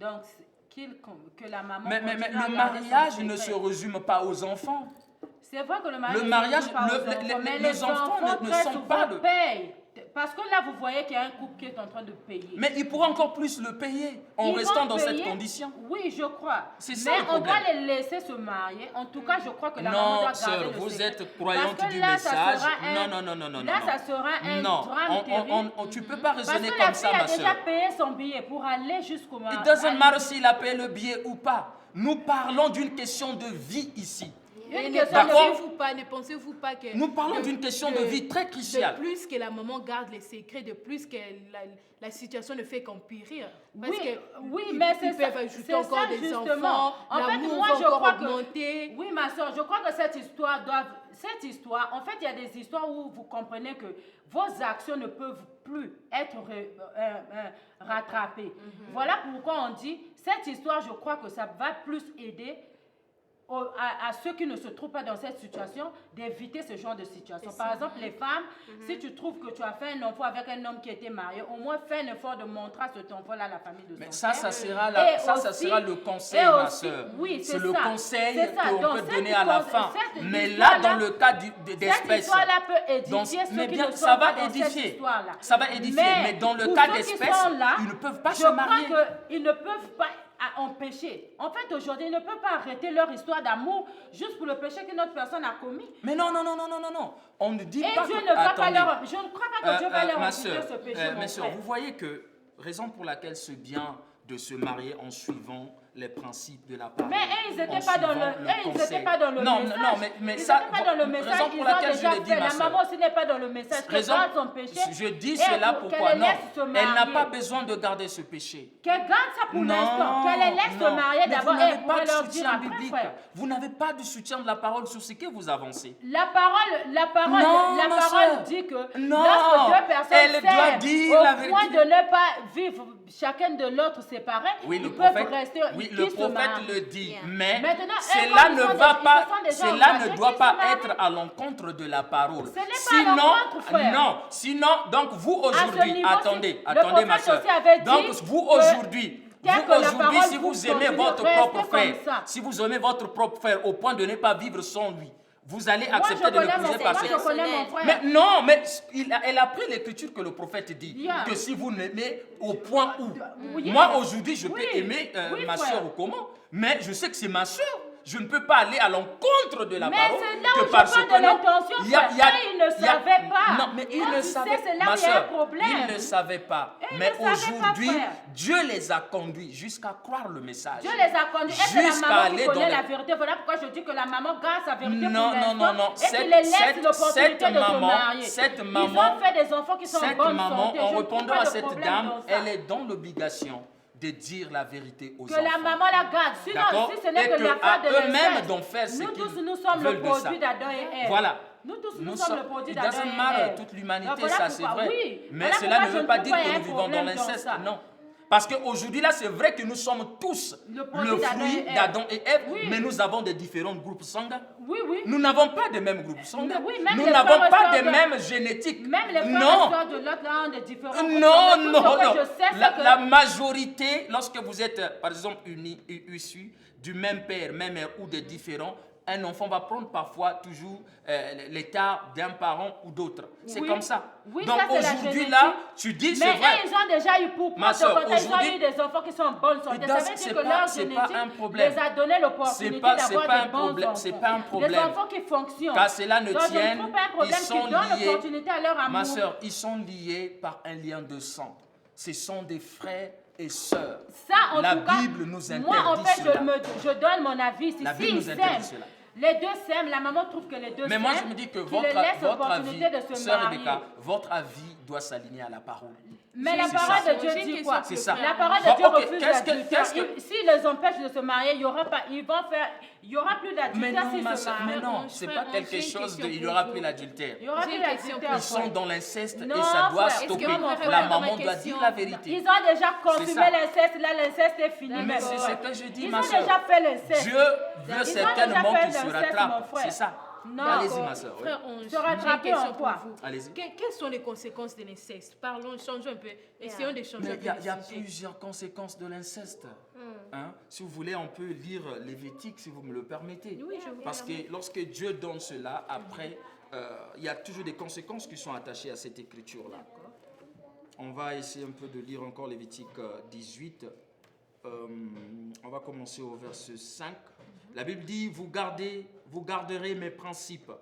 Donc, que la maman... Mais le mariage ne se résume pas aux enfants. C'est vrai que le mariage ne se résume pas aux enfants, mais les enfants ne sont pas payent. Parce que là, vous voyez qu'il y a un couple qui est en train de payer. Mais il pourra encore plus le payer en restant dans cette condition. Oui, je crois. C'est ça mais le problème. On doit les laisser se marier. En tout cas, je crois que la maman doit garder le secret. Vous êtes croyante du message. Non. Là, ça sera un drame terrible. Tu ne peux pas raisonner comme ça, ma soeur. Parce que la fille a déjà payé son billet pour aller jusqu'au mariage. It doesn't matter s'il a payé le billet ou pas. Nous parlons d'une question de vie ici. Ne pensez-vous pas que... Nous parlons d'une question de vie très cruciale. De plus que la maman garde les secrets, de plus que la situation ne fait qu'empirir. Mais ils peuvent ajouter encore des enfants. En fait, moi, je crois que... Oui, ma soeur, je crois que cette histoire, en fait, il y a des histoires où vous comprenez que vos actions ne peuvent plus être rattrapées. Voilà pourquoi on dit, cette histoire, je crois que ça va plus aider à ceux qui ne se trouvent pas dans cette situation, d'éviter ce genre de situation. Par exemple, les femmes, si tu trouves que tu as fait un enfant avec un homme qui était marié, au moins fais un effort de montrer à cet enfant-là à la famille de son père. Ça sera le conseil, ma soeur. Oui, c'est le conseil qu'on peut donner à la fin. Mais là, dans le cas d'espèce... Cette histoire-là peut édifier ceux qui ne sont pas dans cette histoire-là. Ça va édifier, mais dans le cas d'espèce, ils ne peuvent pas se marier. Je crois qu'ils ne peuvent pas empêcher. En fait, aujourd'hui, ils ne peuvent pas arrêter leur histoire d'amour juste pour le péché qu'une autre personne a commis. Mais non. On ne dit pas Dieu que... ne va pas leur... Je ne crois pas que Dieu va leur imputer ce péché, ma soeur, vous voyez que, raison pour laquelle c'est bien de se marier en suivant les principes de la parole. Mais ils n'étaient pas dans le message. Non, mais ça, pas dans le message. raison pour laquelle je l'ai dit, ma soeur. La maman aussi n'est pas dans le message. Qu'elle garde son péché. Je dis cela pourquoi non. Elle n'a pas besoin de garder ce péché. Qu'elle garde ça pour l'instant. Qu'elle les laisse se marier d'abord. Elle pourrait leur dire après, frère. Vous n'avez pas de soutien de la parole sur ce que vous avancez. La parole dit que lorsque deux personnes s'aiment au point de ne pas vivre chacun de l'autre séparés, ils peuvent rester. Oui, le prophète le dit, mais cela ne doit pas être à l'encontre de la parole. Sinon, donc vous aujourd'hui, attendez ma soeur. Donc vous aujourd'hui, si vous aimez votre propre frère, si vous aimez votre propre frère au point de ne pas vivre sans lui, vous allez accepter de l'épouser parce que... Mais non, mais elle a pris l'écriture que le prophète dit, que si vous n'aimez au point où... Moi, aujourd'hui, je peux aimer ma soeur ou comment, mais je sais que c'est ma soeur. Je ne peux pas aller à l'encontre de la parole. Mais c'est là où je parle de l'intention. Il ne savait pas. Non, mais il ne savait pas. Ma soeur, il ne savait pas. Mais aujourd'hui, Dieu les a conduits jusqu'à croire le message. Dieu les a conduits. Et c'est la maman qui connaît la vérité. Voilà pourquoi je dis que la maman garde sa vérité pour l'instant. Non. Et qu'il les laisse l'opportunité de se marier. Cette maman, ils ont fait des enfants qui sont en bonne santé. En répondant à cette dame, elle est dans l'obligation de dire la vérité aux enfants. Que la maman la garde. Sinon, si ce n'est que l'affaire de eux-mêmes d'en faire ce qu'ils veulent de ça. Nous tous, nous sommes le produit d'Adam et Ève. Voilà. Nous tous, nous sommes le produit d'Adam et Ève. Toute l'humanité, ça c'est vrai. Mais cela ne veut pas dire que nous vivons dans l'inceste. Non. Parce qu'aujourd'hui, là, c'est vrai que nous sommes tous le fruit d'Adam et Ève, mais nous avons des différents groupes sanguins. Oui. Nous n'avons pas de mêmes groupes sanguins. Nous n'avons pas de mêmes génétiques. Même les frères de l'autre, là, ont des différents groupes Non. La majorité, lorsque vous êtes, par exemple, issus du même père, même mère ou de différents, un enfant va prendre parfois toujours l'état d'un parent ou d'autre. C'est comme ça. Oui, donc aujourd'hui, là, tu dis, c'est vrai. Mais ils ont déjà eu pour prendre ils ont eu des enfants qui sont en bonne santé. Ça veut dire que leur génétique les a donné l'opportunité d'avoir des bons enfants. C'est pas un problème. Des enfants qui fonctionnent. Car cela ne tienne, ils sont liés, à leur amour. ma soeur, ils sont liés par un lien de sang. Ce sont des frères et sœurs. Ça, la Bible nous interdit moi, en fait, cela. je donne mon avis. La Bible nous interdit cela. Les deux s'aiment, la maman trouve que les deux s'aiment. Mais moi, je me dis que votre avis, sœur Rebecca, votre avis doit s'aligner à la parole. Mais la parole de Dieu dit quoi? C'est ça. La parole de Dieu refuse l'adultère. S'ils les empêchent de se marier, il y aura plus d'adultère s'ils se marient. Mais non, c'est pas quelque chose de... Il n'y aura plus l'adultère. Il y aura plus d'adultère. Ils sont dans l'inceste et ça doit stopper. La maman doit dire la vérité. Ils ont déjà consumé l'inceste, là l'inceste est fini. Mais c'est ce que je dis, ma Ils soeur. ont déjà fait l'inceste. Dieu veut certainement qu'il se rattrape. C'est ça. Non, allez-y, ma soeur. Frère, se rattraper en quoi? Allez-y. Quelles sont les conséquences de l'inceste? Parlons, changeons un peu. Essayons de changer un peu. Il y a plusieurs conséquences de l'inceste. Hein? Si vous voulez, on peut lire Lévitique, si vous me le permettez. Oui, je vous Parce que lorsque Dieu donne cela, après, il y a toujours des conséquences qui sont attachées à cette écriture-là. On va essayer un peu de lire encore Lévitique 18. On va commencer au verset 5. La Bible dit, vous garderez mes principes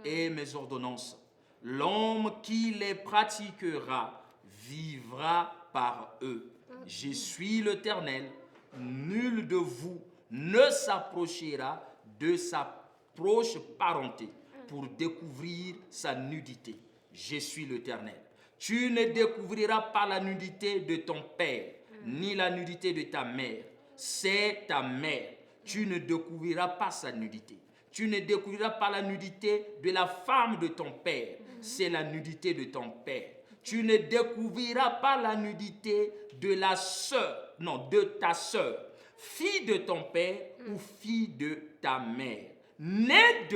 et mes ordonnances. L'homme qui les pratiquera vivra par eux. Je suis l'Éternel. Nul de vous ne s'approchera de sa proche parenté pour découvrir sa nudité. Je suis l'Éternel. Tu ne découvriras pas la nudité de ton père, ni la nudité de ta mère. C'est ta mère. Tu ne découvriras pas sa nudité. Tu ne découvriras pas la nudité de la femme de ton père. C'est la nudité de ton père. Tu ne découvriras pas la nudité de la sœur, non, de ta sœur, fille de ton père ou fille de ta mère. Né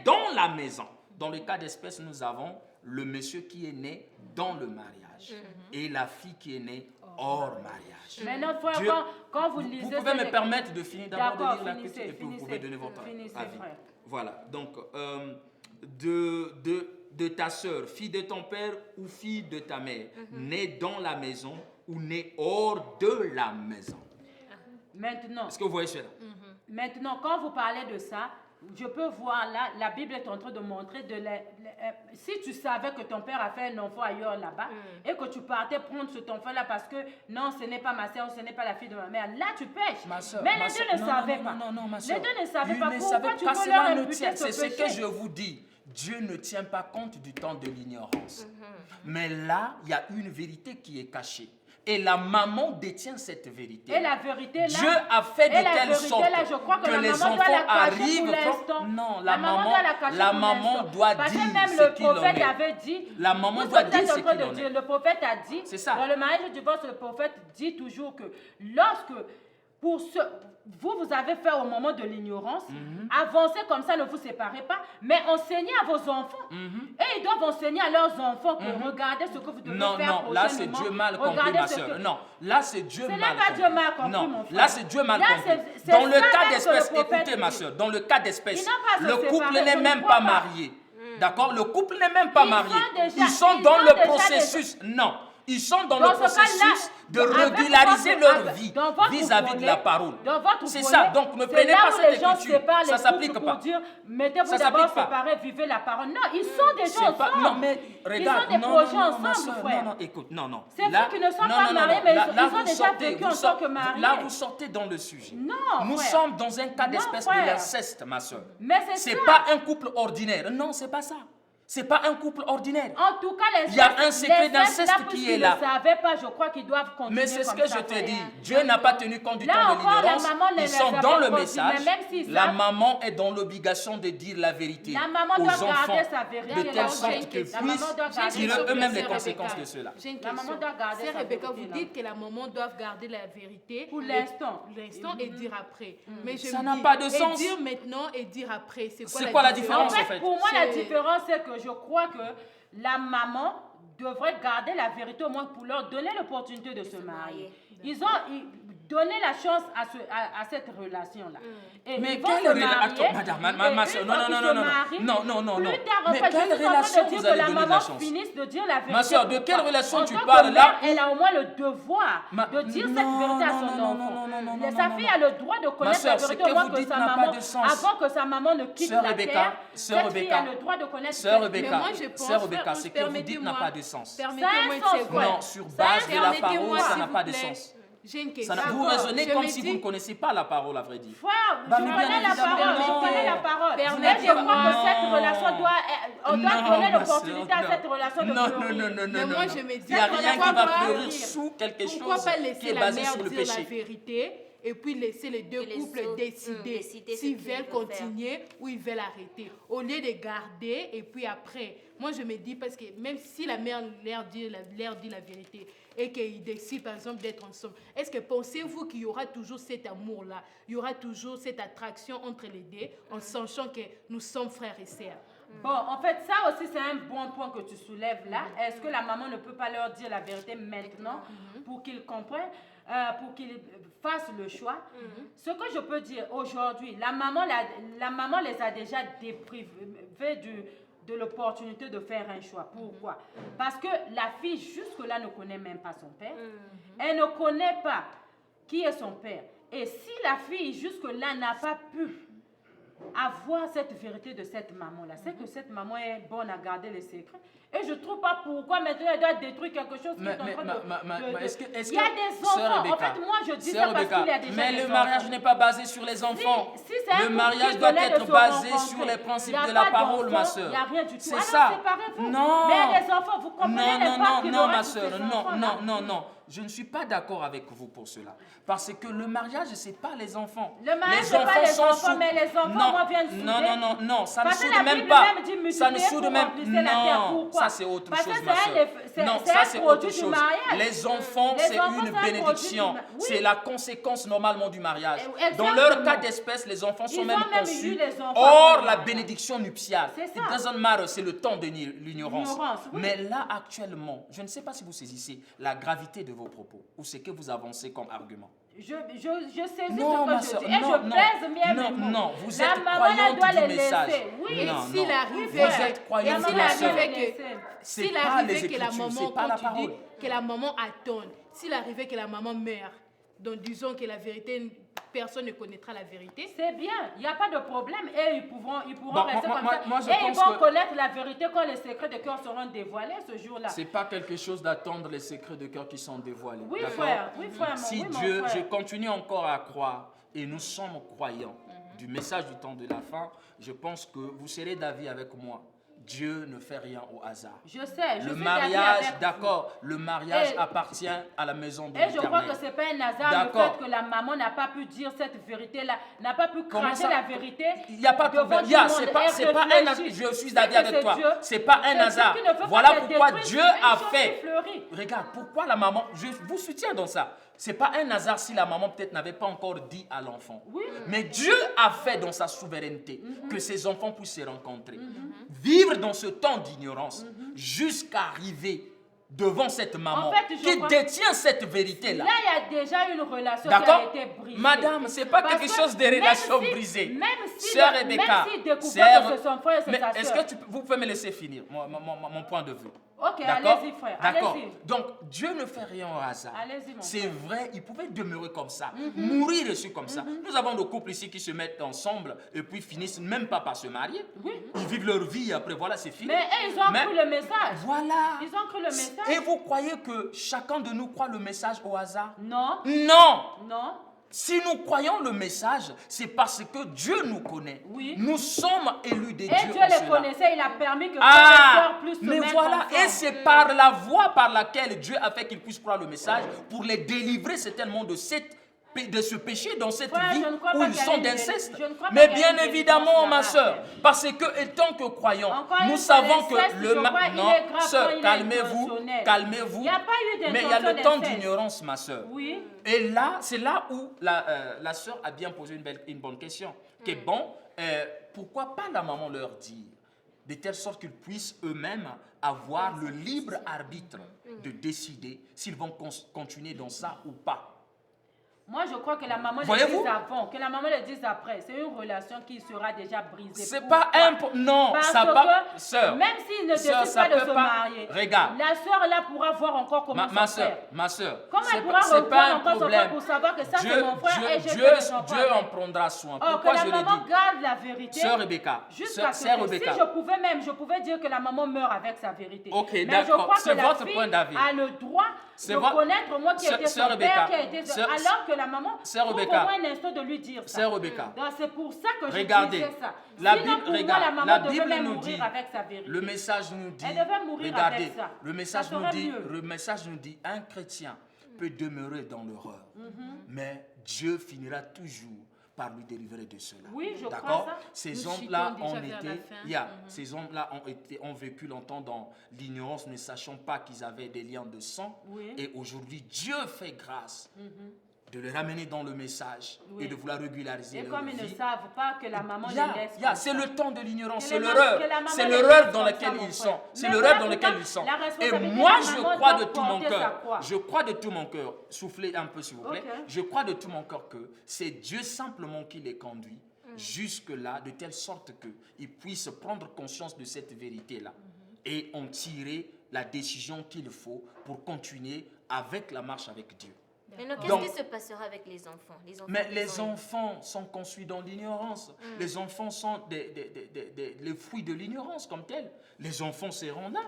dans la maison. Dans le cas d'espèce, nous avons le monsieur qui est né dans le mariage et la fille qui est née hors mariage. Mais notre frère, quand vous lisez... Vous pouvez me permettre de finir d'abord de lire la question et puis vous finissez, pouvez donner votre avis. frère. Voilà, donc de ta sœur, fille de ton père ou fille de ta mère, née dans la maison ou née hors de la maison. Maintenant, est-ce que vous voyez cela? Maintenant, quand vous parlez de ça, je peux voir là, la Bible est en train de montrer si tu savais que ton père a fait un enfant ailleurs là-bas et que tu partais prendre cet enfant-là parce que non, ce n'est pas ma soeur, ce n'est pas la fille de ma mère, là tu pêches. Mais les deux ne savaient pas. Les deux ne savaient pas. Pourquoi tu peux leur imputer ce péché? C'est ce que je vous dis. Dieu ne tient pas compte du temps de l'ignorance. Mais là, il y a une vérité qui est cachée. Et la maman détient cette vérité. Et la vérité là, Dieu a fait de telle sorte que les enfants arrivent. Non, la maman doit dire ce qu'il en est. Avait dit, la maman doit dire ce qu'il en est. Le prophète a dit, dans le mariage du divorce, le prophète dit toujours que lorsque vous avez fait au moment de l'ignorance, avancez comme ça, ne vous séparez pas, mais enseignez à vos enfants. Et ils doivent enseigner à leurs enfants que regardez ce que vous devez faire prochainement. Non, là c'est Dieu mal compris, ma soeur. Non, là c'est Dieu mal compris. Ce n'est pas Dieu mal compris, mon frère. Là c'est Dieu mal compris. Dans le cas d'espèce, écoutez ma soeur, dans le cas d'espèce, le couple n'est même pas marié. D'accord? Le couple n'est même pas marié. Ils sont dans le processus. Non. Ils sont dans le processus de régulariser leur vie vis-à-vis de la parole. C'est ça. Donc ne prenez pas cette écriture. Ça ne s'applique pas. Mettez-vous d'abord séparés, vivez la parole. Non, ils sont déjà ensemble. Non, mais regarde. Ils ont des projets ensemble, frère. Non, écoute, non. C'est vous qui ne sont pas mariés, mais ils ont déjà vécu en tant que mariés. Là, vous sortez dans le sujet. Non, nous sommes dans un cas d'espèce de l'inceste, ma soeur. Mais c'est pas un couple ordinaire. Non, c'est pas ça. C'est pas un couple ordinaire. En tout cas, il y a un secret d'inceste qui est là. Ils ne savaient pas, je crois qu'ils doivent continuer. Mais c'est ce que je te dis. Dieu n'a pas tenu compte du temps de l'ignorance. Ils sont dans le message. La maman est dans l'obligation de dire la vérité aux enfants, de telle sorte qu'ils puissent tirer eux-mêmes les conséquences de cela. La maman doit garder sa vérité. Rebecca, vous dites que la maman doit garder la vérité pour l'instant et dire après. Mais ça n'a pas de sens. Dire maintenant et dire après, c'est quoi la différence en fait? Pour moi, la différence c'est que je crois que la maman devrait garder la vérité au moins pour leur donner l'opportunité de se marier. Ils ont donné la chance à cette relation-là. Mais quelle relation? Madame, ma soeur, non. Mais quelle relation vous allez donner la chance? Ma soeur, de quelle relation tu parles là? Elle a au moins le devoir de dire cette vérité à son enfant. Sa fille a le droit de connaître la vérité au moins que sa maman, avant que sa maman ne quitte la terre. Cette fille a le droit de connaître Sœur Rebecca, ce que vous dites n'a pas de sens. Non, sur base de la parole, ça n'a pas de sens. J'ai une question. Vous raisonnez comme si vous ne connaissez pas la parole, à vrai dire. Frère, je connais la parole. Mais je crois que cette relation doit... On doit donner l'opportunité à cette relation de fleurir. Mais moi, je me dis, il n'y a rien qui va fleurir dire sous quelque chose pourquoi pas qui laisser est la basé mère sur le dire la péché. vérité et puis laisser les deux Que les couples autres, décider décider ce s'ils qu'ils veulent veulent continuer ou ils veulent arrêter. Au lieu de garder et puis après, moi je me dis parce que même si la mère leur dit la vérité et qu'ils décident par exemple d'être ensemble, est-ce que pensez-vous qu'il y aura toujours cet amour-là, il y aura toujours cette attraction entre les deux en sachant que nous sommes frères et sœurs? Bon, en fait, ça aussi, c'est un bon point que tu soulèves là. Est-ce que la maman ne peut pas leur dire la vérité maintenant pour qu'ils comprennent, pour qu'ils fassent le choix? Ce que je peux dire aujourd'hui, la maman les a déjà déprivés de l'opportunité de faire un choix. Pourquoi? Parce que la fille, jusque-là, ne connaît même pas son père. Elle ne connaît pas qui est son père. Et si la fille, jusque-là, n'a pas pu avoir cette vérité de cette maman-là, c'est que cette maman est bonne à garder les secrets. Et je ne trouve pas pourquoi maintenant elle doit détruire quelque chose qui est en train de... Il y a des enfants. En fait, moi, je dis ça parce qu'il y a déjà mais des le mariage enfants. n'est pas basé sur les enfants. Si c'est un le couple mariage qui doit venait de être se basé rencontrer, sur les principes il y a de la pas parole, ma d'enfants, soeur. Il n'y a rien du tout. C'est Alors, ça. séparez-vous. Non. Mais il y a des enfants, vous comprenez l'impact qu'il Non, aura ma sur soeur, ces enfants-là. non. Je ne suis pas d'accord avec vous pour cela. Parce que le mariage, ce n'est pas les enfants. Le mariage, ce n'est pas les enfants, mais les enfants, moi, viennent souder. Non, ça ne Parce que soude la même Bible pas. même dit multiplier Ça ne soude pour même remplir la terre. Non, Pourquoi? ça c'est autre Parce chose, que ma soeur. Non, ça c'est autre chose. Les enfants, Les c'est enfants, une c'est un bénédiction. produit du... C'est la conséquence normalement du mariage. Exactement. Dans leur cas d'espèce, les enfants sont Ils même ont même conçus eu les enfants hors avant la le bénédiction nuptiale. C'est ça. It doesn't matter, c'est le temps de l'ignorance. L'ignorance, oui. Mais là, actuellement, je ne sais pas si vous saisissez la gravité de vos propos ou ce que vous avancez comme argument. Je saisis Non, ce ma que je soeur, dis. Et je pèse bien mes mots. non, vous La êtes maman, croyante elle doit du les message. laisser. Oui. Non, S'il non. arrivait, Vous êtes croyante, s'il ma soeur. arrivait C'est s'il pas arrivait les que la Écritures, maman, c'est pas la quand tu dis parole. que la maman attende, s'il arrivait que la maman meurt, donc disons que la vérité, personne ne connaîtra la vérité. C'est bien, il n'y a pas de problème. Et ils pourront Bon, rester comme ça. moi, je et ils pense vont que- connaître la vérité quand les secrets de cœur seront dévoilés ce jour-là. C'est pas quelque chose d'attendre les secrets de cœur qui sont dévoilés. Oui, d'accord? frère, Si oui, mon Dieu, frère. je continue encore à croire, et nous sommes croyants du message du temps de la fin, je pense que vous serez d'avis avec moi. Dieu ne fait rien au hasard. Je sais, je Le suis mariage, d'accord avec d'accord, le mariage Et- appartient à la maison de Et je crois l'Éternel. que ce n'est pas un hasard le D'accord. fait que la maman n'a pas pu dire cette vérité-là, n'a pas pu Comment cracher ça? la vérité. Il n'y a pas de devant problème. tout le monde. C'est Et pas un hasard. réfléchir. Je suis C'est d'accord que avec c'est toi. Dieu. C'est pas un C'est Dieu hasard. qui ne veut pas Voilà qu'elle pourquoi détruise Dieu une a chose fait. qui fleurit. Regarde, pourquoi la maman, je vous soutiens dans ça. C'est pas un hasard si la maman peut-être n'avait pas encore dit à l'enfant. Oui. Mais Dieu a fait dans sa souveraineté que ses enfants puissent se rencontrer. Vivre dans ce temps d'ignorance jusqu'à arriver devant cette maman En fait, je qui crois- détient cette vérité-là. Là, il y a déjà une relation qui D'accord? a été brisée. Madame, c'est pas Parce quelque que chose de même relation si- brisée. Même si Sœur le- Rebecca, même s'il découvre sœur- que c'est son frère et c'est mais sa est-ce sœur. que vous pouvez me laisser finir mon point de vue? Ok, D'accord? allez-y, frère. D'accord. Allez-y. Donc, Dieu ne fait rien au hasard. Allez-y, mon C'est frère. vrai, il pouvait demeurer comme ça, mourir dessus comme ça. Nous avons des couples ici qui se mettent ensemble et puis finissent même pas par se marier. Ils vivent leur vie et après, voilà, c'est fini. Mais ils ont Mais- cru le message. Voilà. Ils ont cru le message. Et vous croyez que chacun de nous croit le message au hasard? Non, Non. non. Si nous croyons le message, c'est parce que Dieu nous connaît. Oui. Nous sommes élus des Et dieux. Dieu en les cela. connaissait, il a permis que frères et Ah, sœurs puissent se mais mettre voilà, ensemble. et c'est par la voie par laquelle Dieu a fait qu'ils puissent croire le message pour les délivrer certainement de ce péché dans cette Frère, vie je ne crois où pas ils qu'il y a sont une d'inceste. je ne crois pas Mais qu'il y a bien une évidemment, délivrance ma là-bas. soeur, parce que étant que croyants, Encore nous une fois, savons que l'inceste, le je crois, il non, est grave quand sœur, il est calmez-vous, intentionnel. calmez-vous. Il n'y a pas eu Mais il y a le d'intention temps d'inceste. d'ignorance, ma soeur. Oui. Et là, c'est là où la sœur a bien posé une bonne question. Que bon, pourquoi pas la maman leur dire, de telle sorte qu'ils puissent eux-mêmes avoir le libre arbitre de décider s'ils vont continuer dans ça ou pas. Moi, je crois que la maman le Voyez-vous? dise avant, que la maman le dise après. C'est une relation qui sera déjà brisée. C'est Pourquoi? pas important. Non, Parce ça que pas. Sœur, même s'il ne sœur, décide ça pas de peut se pas- marier, Regarde. la sœur là pourra voir encore comment ma son soeur, frère. ma soeur, Comment elle c'est pourra pas un reprendre encore son frère problème. pour savoir que ça Dieu, c'est mon frère et j'ai Dieu, fait des enfants Dieu en avec. prendra soin. Or, que Pourquoi la je l'ai maman dit? garde la vérité. Sœur Rebecca, Jusqu'à ce sœur que Rebecca. si je pouvais dire que la maman meurt avec sa vérité. Ok, mais je d'accord. crois C'est que la votre fille point d'avis. a le droit C'est de votre- connaître moi qui Sœur- était sœur son père, Rebecca, qui a été... sœur- alors que la maman Sœur trouve au Rebecca. moins un instant de lui dire ça. Sœur Rebecca. Donc c'est pour ça que je Regardez, disais ça. la Sinon, Bible, pour moi, regarde, la maman la devait Bible même nous mourir dit, avec sa vérité. le message nous dit, Elle devait mourir regardez, avec ça. le message Ça nous serait dit, mieux. le message nous dit, un chrétien peut demeurer dans l'horreur, mais Dieu finira toujours par lui délivrer de cela. Oui, je crois D'accord? ça. Ces Nous hommes-là chutons ont déjà vers la été, fin. ces hommes-là ont vécu longtemps dans l'ignorance, ne sachant pas qu'ils avaient des liens de sang. Oui. Et aujourd'hui, Dieu fait grâce de les ramener dans le message Oui. et de vouloir régulariser Et leur comme ils ne vie. savent pas que la maman les laisse. C'est le temps de l'ignorance, Que c'est les l'erreur. mamans- que la maman C'est les l'erreur laisse dans comme laquelle ça, mon ils frère. sont. C'est Mais l'erreur voilà dans laquelle pourquoi ils sont. la Et responsabilité moi, de la je maman crois de doit tout mon porter sa cœur. croix. Je crois de tout mon cœur. Soufflez un peu, s'il vous plaît. Ok. Je crois de tout mon cœur que c'est Dieu simplement qui les conduit jusque-là, de telle sorte qu'ils puissent prendre conscience de cette vérité-là et en tirer la décision qu'il faut pour continuer avec la marche avec Dieu. Maintenant, Donc- qu'est-ce qui se passera avec les enfants? Mais qui les sont- enfants sont conçus dans l'ignorance. Les enfants sont les fruits de l'ignorance comme tels. Les enfants seront là.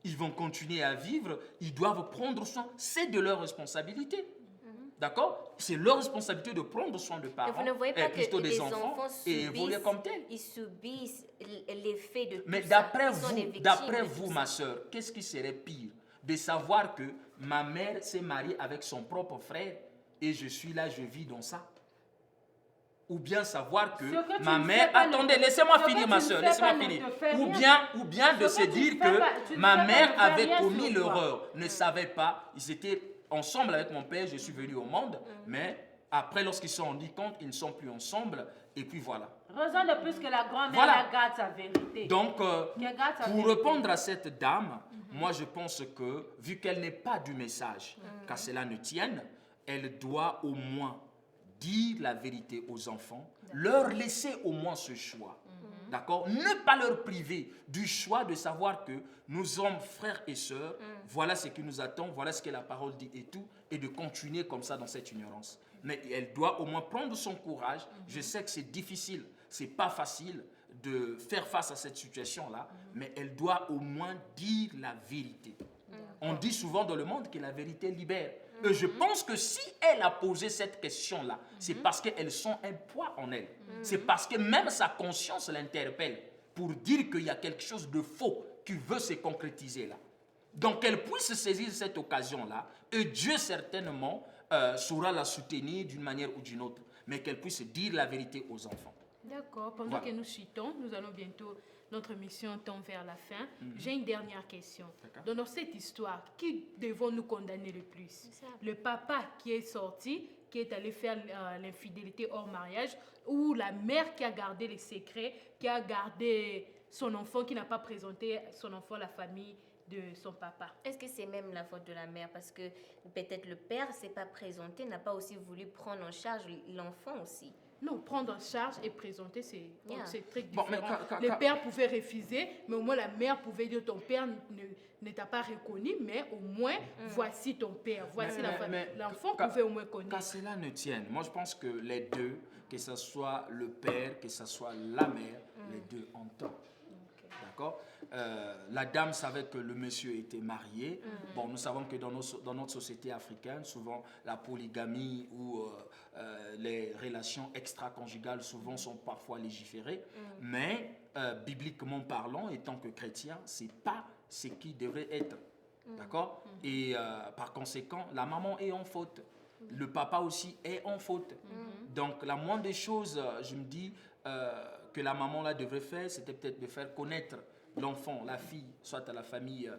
Ils vont continuer à vivre. Ils doivent prendre soin. C'est de leur responsabilité. D'accord? C'est leur responsabilité de prendre soin de Et parents, vous ne voyez pas que plutôt des les enfants, enfants et évoluer comme tels. ils subissent l'effet de tout Mais ça. d'après Ils sont des vous, victimes d'après de tout vous, ça. ma soeur, qu'est-ce qui serait pire? De savoir que ma mère s'est mariée avec son propre frère et je suis là, je vis dans ça? Ou bien savoir que Ce que tu ma ne mère... fais pas Attendez, ne- laissez-moi ce que finir, tu ma ne soeur, fais laissez-moi pas ne finir. te fait Ou rien. bien de Ce se que tu dire ne fais que pas- tu ne ma fais pas mère ne fait avait rien commis sur toi. l'erreur, ne savait pas, ils étaient ensemble avec mon père, je suis venu au monde, mais après, lorsqu'ils se sont rendus compte, ils ne sont plus ensemble, et puis voilà. Raison de plus que la grand-mère Voilà. la garde sa vérité. Donc, Qu'elle garde sa pour vérité. répondre à cette dame, moi je pense que, vu qu'elle n'est pas du message, qu'à cela ne tienne, elle doit au moins dire la vérité aux enfants, leur laisser au moins ce choix. D'accord? Ne pas leur priver du choix de savoir que nous sommes frères et sœurs, voilà ce qui nous attend, voilà ce que la parole dit et tout, et de continuer comme ça dans cette ignorance. Mais elle doit au moins prendre son courage. Je sais que c'est difficile, c'est pas facile de faire face à cette situation-là, mais elle doit au moins dire la vérité. On dit souvent dans le monde que la vérité libère. Et je pense que si elle a posé cette question-là, c'est parce qu'elle sent un poids en elle. C'est parce que même sa conscience l'interpelle pour dire qu'il y a quelque chose de faux qui veut se concrétiser là. Donc qu'elle puisse saisir cette occasion-là, et Dieu certainement saura la soutenir d'une manière ou d'une autre, mais qu'elle puisse dire la vérité aux enfants. D'accord. Pendant Voilà. que nous chutons, nous allons bientôt, notre mission tend vers la fin. J'ai une dernière question. D'accord. Dans cette histoire, qui devons-nous condamner le plus? ça. Le papa qui est sorti, qui est allé faire l'infidélité hors mariage, ou la mère qui a gardé les secrets, qui a gardé son enfant, qui n'a pas présenté son enfant à la famille de son papa? Est-ce que c'est même la faute de la mère? Parce que peut-être le père ne s'est pas présenté, n'a pas aussi voulu prendre en charge l'enfant aussi. Non, prendre en charge et présenter, c'est Yeah. c'est très Bon, mais différent. quand- Le père pouvait refuser, mais au moins la mère pouvait dire ton père ne t'a pas reconnu, mais au moins voici ton père, voici la famille. L'enfant pouvait au moins Qu'à connaître. cela ne tienne, moi je pense que les deux, que ce soit le père, que ce soit la mère, les deux ont tort. D'accord? La dame savait que le monsieur était marié. Bon, nous savons que dans notre société africaine, souvent la polygamie ou les relations extra-conjugales souvent sont parfois légiférées. Mais bibliquement parlant, étant que chrétien, c'est pas ce qui devrait être. D'accord? Et par conséquent, la maman est en faute. Le papa aussi est en faute. Donc la moindre des choses, je me dis, que la maman là devrait faire, c'était peut-être de faire connaître l'enfant, la fille, soit à la famille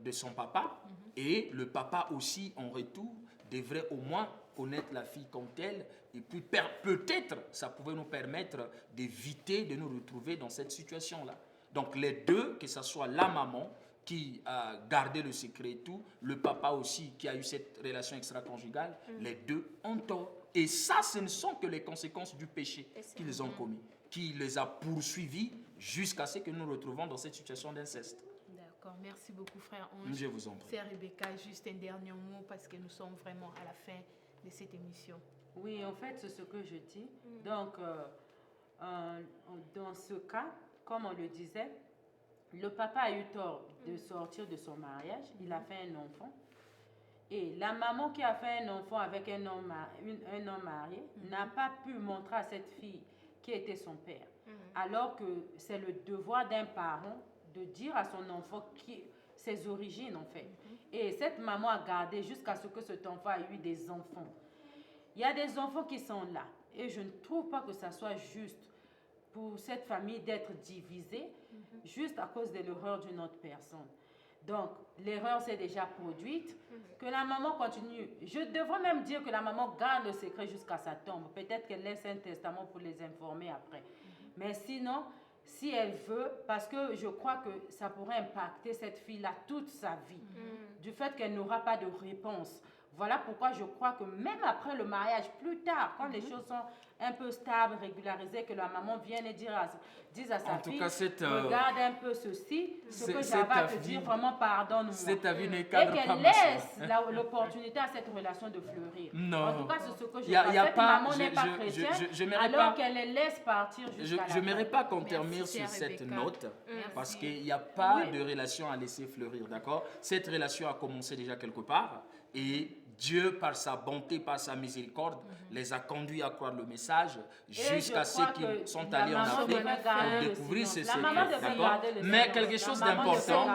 de son papa, et le papa aussi, en retour, devrait au moins connaître la fille comme telle, et puis peut-être ça pouvait nous permettre d'éviter de nous retrouver dans cette situation-là. Donc les deux, que ce soit la maman qui a gardé le secret et tout, le papa aussi qui a eu cette relation extra-conjugale, les deux ont tort. Et ça, ce ne sont que les conséquences du péché qu'ils ont commis, qui les a poursuivis jusqu'à ce que nous nous retrouvons dans cette situation d'inceste. D'accord, merci beaucoup frère Ange. Je vous en prie. C'est Rebecca, juste un dernier mot parce que nous sommes vraiment à la fin de cette émission. Oui, en fait, c'est ce que je dis. Donc, dans ce cas, comme on le disait, le papa a eu tort de sortir de son mariage. Il a fait un enfant. Et la maman qui a fait un enfant avec un homme marié n'a pas pu montrer à cette fille qui était son père. Alors que c'est le devoir d'un parent de dire à son enfant ses origines en fait. Et cette maman a gardé jusqu'à ce que cet enfant ait eu des enfants. Il y a des enfants qui sont là. Et je ne trouve pas que ça soit juste pour cette famille d'être divisée juste à cause de l'erreur d'une autre personne. Donc, l'erreur s'est déjà produite. Que la maman continue. Je devrais même dire que la maman garde le secret jusqu'à sa tombe. Peut-être qu'elle laisse un testament pour les informer après. Mais sinon, si elle veut, parce que je crois que ça pourrait impacter cette fille-là toute sa vie, du fait qu'elle n'aura pas de réponse. Voilà pourquoi je crois que même après le mariage, plus tard, quand les choses sont un peu stables, régularisées, que la maman vienne et dise à sa fille, regarde un peu ceci, ce que j'avais à te dire, vraiment pardonne-moi. Cet avis n'est et qu'elle laisse l'opportunité à cette relation de fleurir. Non. En tout cas, c'est ce que je crois. Cette maman n'est pas chrétienne, alors qu'elle les laisse partir jusqu'à la fin. Je n'aimerais pas qu'on termine sur cette note, parce qu'il n'y a pas de relation à laisser fleurir, d'accord? Cette relation a commencé déjà quelque part, et Dieu, par sa bonté, par sa miséricorde, les a conduits à croire le message jusqu'à ce qu'ils sont allés en Afrique pour découvrir ce secret. Mais quelque chose d'important,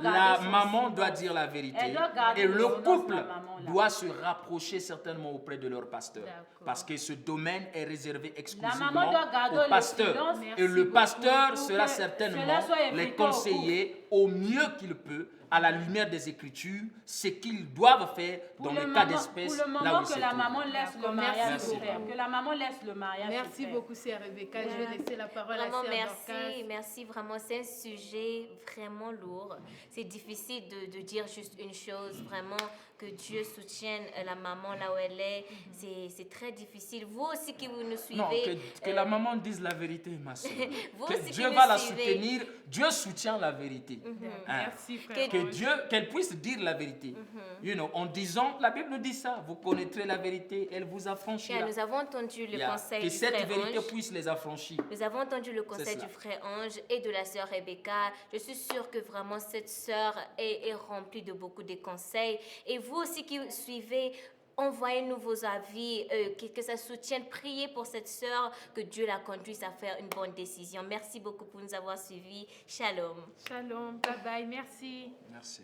la maman doit dire la vérité et le couple doit se rapprocher certainement auprès de leur pasteur. Parce que ce domaine est réservé exclusivement au pasteur. Et le pasteur sera certainement les conseiller au mieux qu'il peut, à la lumière des Écritures, ce qu'ils doivent faire dans les cas d'espèce. Pour le moment, que la maman laisse le mariage se faire. Que la maman laisse le mariage se faire. Merci beaucoup, Sœur Rebecca. Je vais laisser la parole à Sœur Dorcas. Merci. Vraiment, c'est un sujet vraiment lourd. C'est difficile de dire juste une chose. Vraiment, que Dieu soutienne la maman là où elle est. C'est très difficile. Vous aussi qui vous nous suivez. Non, que la maman dise la vérité, ma soeur. Que Dieu va la soutenir. Dieu soutient la vérité. Merci, frère. Qu'elle puisse dire la vérité. You know, en disant, la Bible nous dit ça, vous connaîtrez la vérité, elle vous affranchira. Nous avons entendu le conseil du frère Ange. Que cette vérité Ange. Puisse les affranchir. Nous avons entendu le conseil du frère Ange et de la sœur Rebecca. Je suis sûre que vraiment cette sœur est remplie de beaucoup de conseils. Et vous aussi qui suivez, envoyez-nous vos avis, que ça soutienne. Priez pour cette sœur, que Dieu la conduise à faire une bonne décision. Merci beaucoup pour nous avoir suivis. Shalom. Shalom. Bye bye. Merci. Merci.